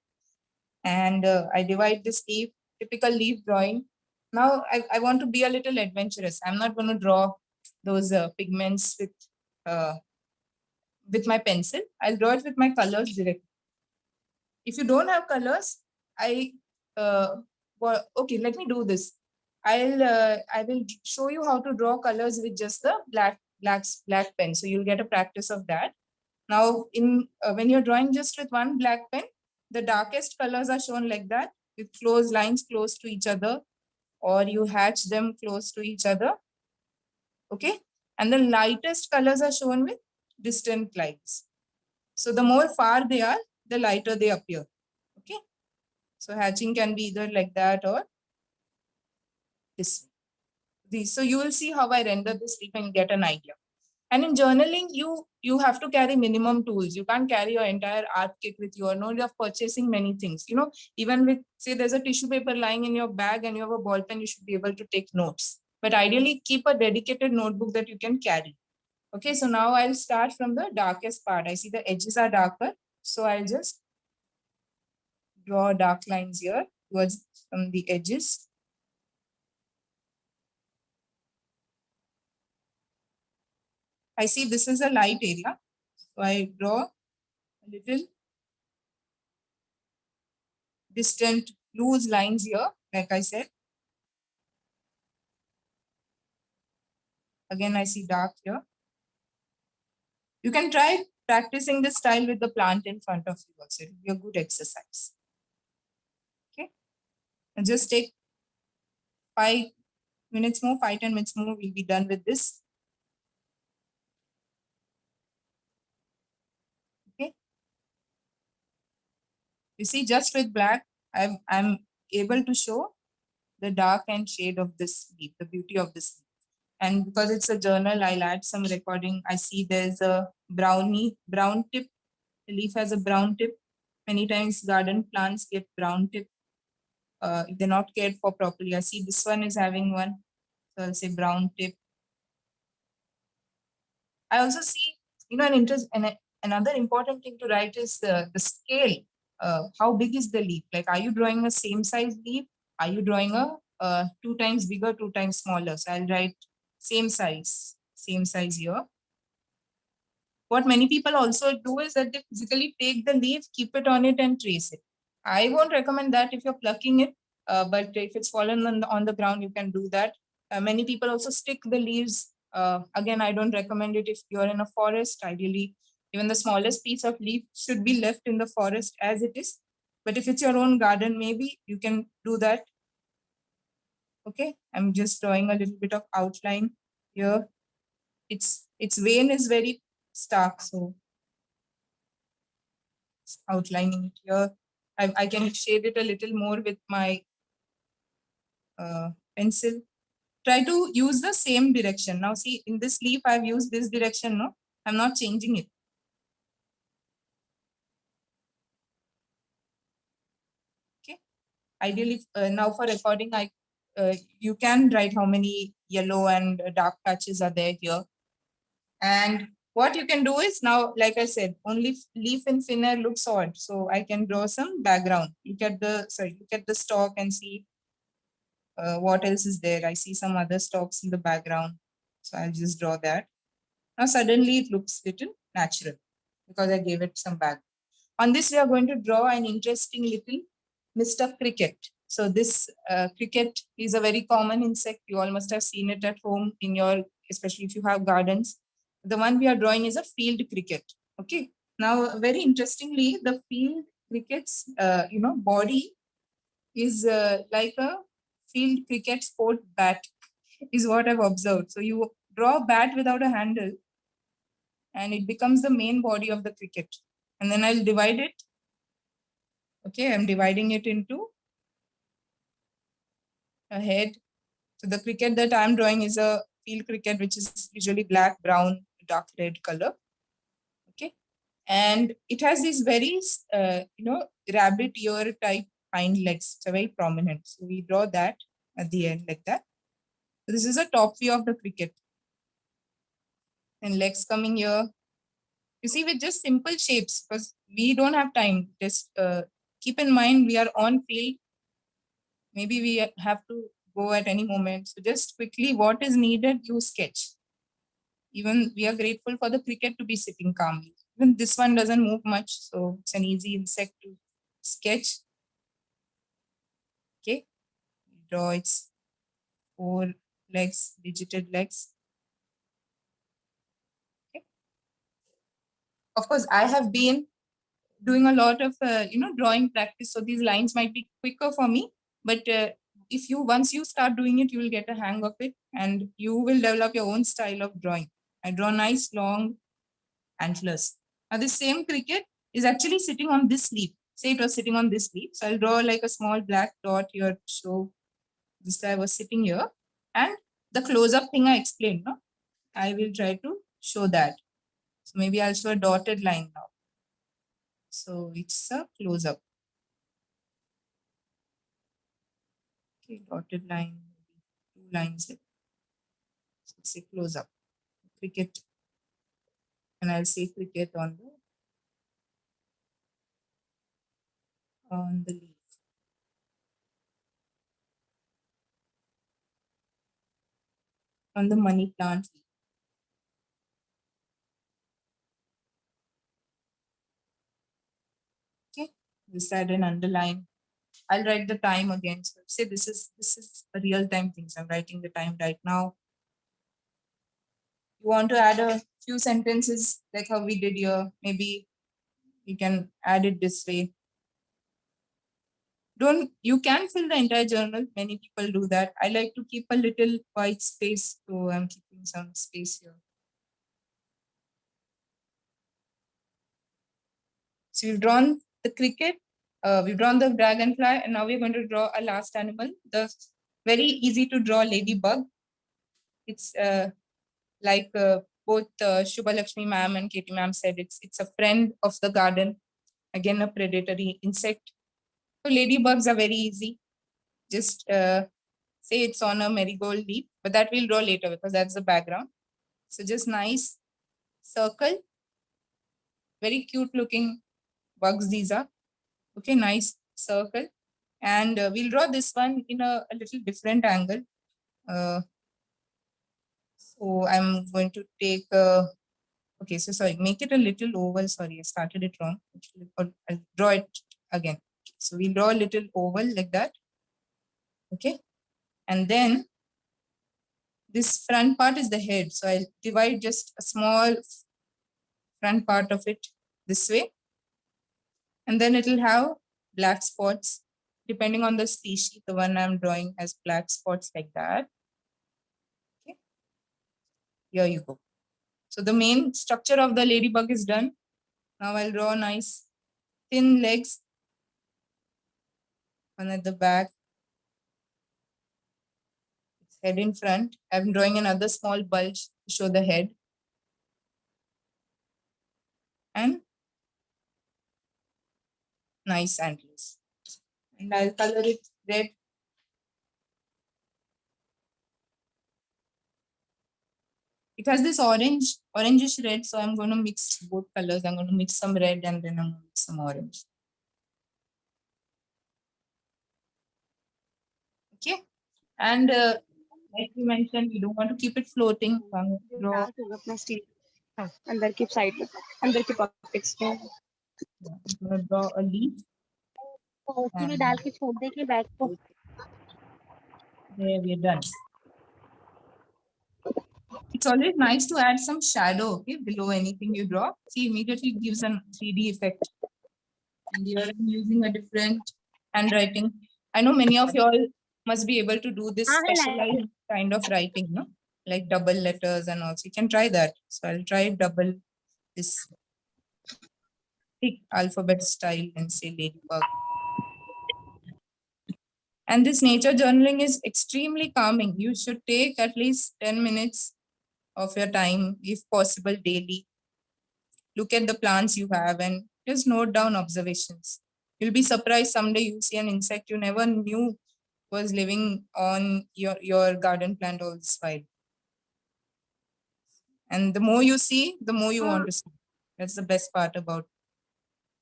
And I divide this leaf, typical leaf drawing. Now I want to be a little adventurous. I'm not going to draw those pigments with my pencil. I'll draw it with my colors directly. If you don't have colors, okay, let me do this. I will show you how to draw colors with just the black pen. So you'll get a practice of that. Now, when you're drawing just with one black pen, the darkest colors are shown like that, with close lines close to each other, or you hatch them close to each other. Okay, and the lightest colors are shown with distant lines. So the more far they are, the lighter they appear. Okay, so hatching can be either like that or this. So you will see how I render this leaf and get an idea. And in journaling, you have to carry minimum tools. You can't carry your entire art kit with you, or no, you're purchasing many things. You know, even with, say, there's a tissue paper lying in your bag and you have a ball pen, you should be able to take notes. But ideally, keep a dedicated notebook that you can carry. Okay, so now I'll start from the darkest part. I see the edges are darker, so I'll just draw dark lines here towards from the edges. I see this is a light area, so I draw a little distant loose lines here, like I said. Again, I see dark here. You can try practicing this style with the plant in front of you also. It will be a good exercise. Okay. And just take 5 minutes more, 5-10 minutes more, we'll be done with this. Okay. You see, just with black, I'm able to show the dark and shade of this leaf, the beauty of this leaf. And because it's a journal, I'll add some recording. I see there's a brown tip. The leaf has a brown tip. Many times garden plants get brown tip if they're not cared for properly. I see this one is having one. So I'll say brown tip. I also see, another important thing to write is the scale. How big is the leaf? Like, are you drawing a same size leaf? Are you drawing a 2 times bigger, 2 times smaller? So I'll write same size here. What many people also do is that they physically take the leaf, keep it on it and trace it. I won't recommend that if you're plucking it, but if it's fallen on the ground, you can do that. Many people also stick the leaves. Again, I don't recommend it if you're in a forest. Ideally, even the smallest piece of leaf should be left in the forest as it is. But if it's your own garden, maybe you can do that. Okay, I'm just drawing a little bit of outline here. Its vein is very stark, so outlining it here. I can shade it a little more with my pencil. Try to use the same direction. Now see, in this leaf, I've used this direction, no? I'm not changing it. Okay. Ideally, now for recording, you can write how many yellow and dark patches are there here. And what you can do is now, like I said, only leaf in thin air looks odd. So I can draw some background. Look at the stalk and see what else is there. I see some other stalks in the background. So I'll just draw that. Now suddenly it looks little natural because I gave it some background. On this, we are going to draw an interesting little Mr. Cricket. So this cricket is a very common insect. You all must have seen it at home in your, especially if you have gardens. The one we are drawing is a field cricket. Okay. Now, very interestingly, the field cricket's body is like a field cricket sport bat, is what I've observed. So you draw a bat without a handle, and it becomes the main body of the cricket. And then I'll divide it. Okay, I'm dividing it into a head. So the cricket that I'm drawing is a field cricket, which is usually black, brown, dark red color. Okay, and it has these very, rabbit ear type hind legs. It's very prominent. So we draw that at the end like that. So this is a top view of the cricket. And legs coming here. You see, with just simple shapes, because we don't have time. Just keep in mind we are on field. Maybe we have to go at any moment. So just quickly, what is needed, you sketch. Even we are grateful for the cricket to be sitting calmly. Even this one doesn't move much, so it's an easy insect to sketch. Okay, draw its 4 legs, digited legs. Okay. Of course, I have been doing a lot of drawing practice, so these lines might be quicker for me. But once you start doing it, you will get a hang of it, and you will develop your own style of drawing. I draw nice long antlers. Now this same cricket is actually sitting on this leaf. Say it was sitting on this leaf. So I'll draw like a small black dot here to show this guy was sitting here. And the close-up thing I explained, no? I will try to show that. So maybe I'll show a dotted line now. So it's a close-up. Okay, dotted line, 2 lines. So it's a close-up. Cricket. And I'll say cricket on the leaf. On the money plant leaf. Okay, this side and underline. I'll write the time again. So say this is a real time thing. So I'm writing the time right now. You want to add a few sentences like how we did here. Maybe you can add it this way. You can fill the entire journal. Many people do that. I like to keep a little white space. So I'm keeping some space here. So we've drawn the cricket, we've drawn the dragonfly, and now we're going to draw a last animal, the very easy to draw ladybug. It's like both Shubha Lakshmi ma'am and Katie ma'am said, it's a friend of the garden, again a predatory insect. So ladybugs are very easy. Just say it's on a marigold leaf, but that we'll draw later because that's the background. So just nice circle, very cute looking bugs these are. Okay, nice circle. And we'll draw this one in a little different angle. So I'm going to take, okay, so sorry, make it a little oval. Sorry, I started it wrong. I'll draw it again. So we'll draw a little oval like that. Okay. And then this front part is the head. So I'll divide just a small front part of it this way. And then it'll have black spots. Depending on the species, the one I'm drawing has black spots like that. Okay. Here you go. So the main structure of the ladybug is done. Now I'll draw nice thin legs. One at the back. Its head in front. I'm drawing another small bulge to show the head. And nice antlers. And I'll color it red. It has this orangish red, so I'm going to mix both colors. I'm going to mix some red and then I'm going to mix some orange. Okay. And like we mentioned, we don't want to keep it floating. So I'm going to draw a leaf. There we are done. It's always nice to add some shadow, okay, below anything you draw. See, immediately gives a 3D effect. And here I'm using a different handwriting. I know many of you all must be able to do this specialized kind of writing, no? Like double letters and also you can try that. So I'll try double this thick alphabet style and say ladybug. And this nature journaling is extremely calming. You should take at least 10 minutes of your time, if possible, daily. Look at the plants you have and just note down observations. You'll be surprised someday you see an insect you never knew was living on your garden plant all this while. And the more you see, the more you want to see. That's the best part about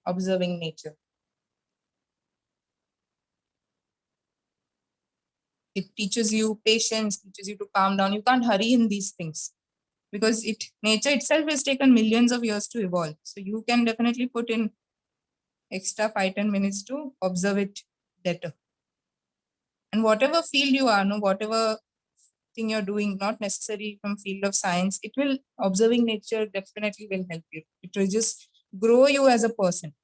observing nature. It teaches you patience, teaches you to calm down. You can't hurry in these things because nature itself has taken millions of years to evolve. So you can definitely put in extra 5-10 minutes to observe it better. And whatever field you are, whatever thing you're doing, not necessarily from field of science, observing nature definitely will help you. It will just grow you as a person.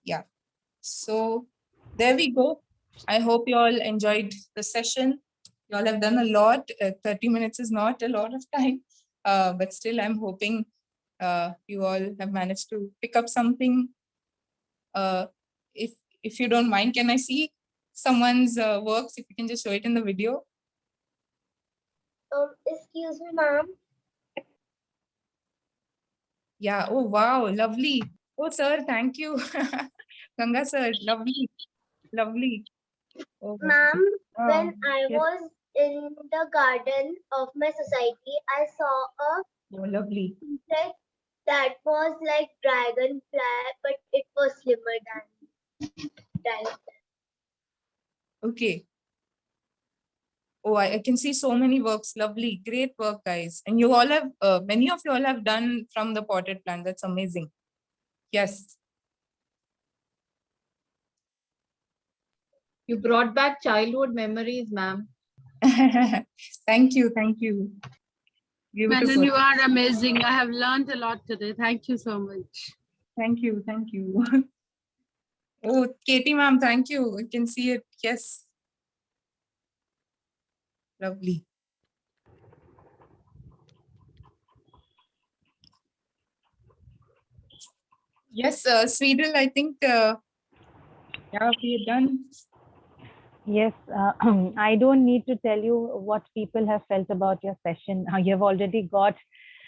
Yeah. So there we go. I hope you all enjoyed the session. You all have done a lot. 30 minutes is not a lot of time, but still I'm hoping you all have managed to pick up something. If you don't mind, can I see someone's works? If you can just show it in the video. Excuse me, ma'am. Yeah. Oh, wow. Lovely. Oh, sir. Thank you. Ganga, sir. Lovely. Lovely. Oh, Ma'am, wow. when I Yes. was in the garden of my society, I saw a Oh, lovely. insect that was like dragonfly, but it was slimmer than dragonfly. Okay. Oh, I can see so many works. Lovely. Great work, guys. And you all have, many of you all have done from the potted plant. That's amazing. Yes. You brought back childhood memories, ma'am. Thank you. Thank you. Manan, Beautiful. you are amazing. I have learned a lot today. Thank you so much. Thank you. Thank you. Oh, Katie, ma'am, thank you. You can see it. Yes. Lovely. Yes, Sweden, I think, yeah, we are done. Yes, I don't need to tell you what people have felt about your session. You have already got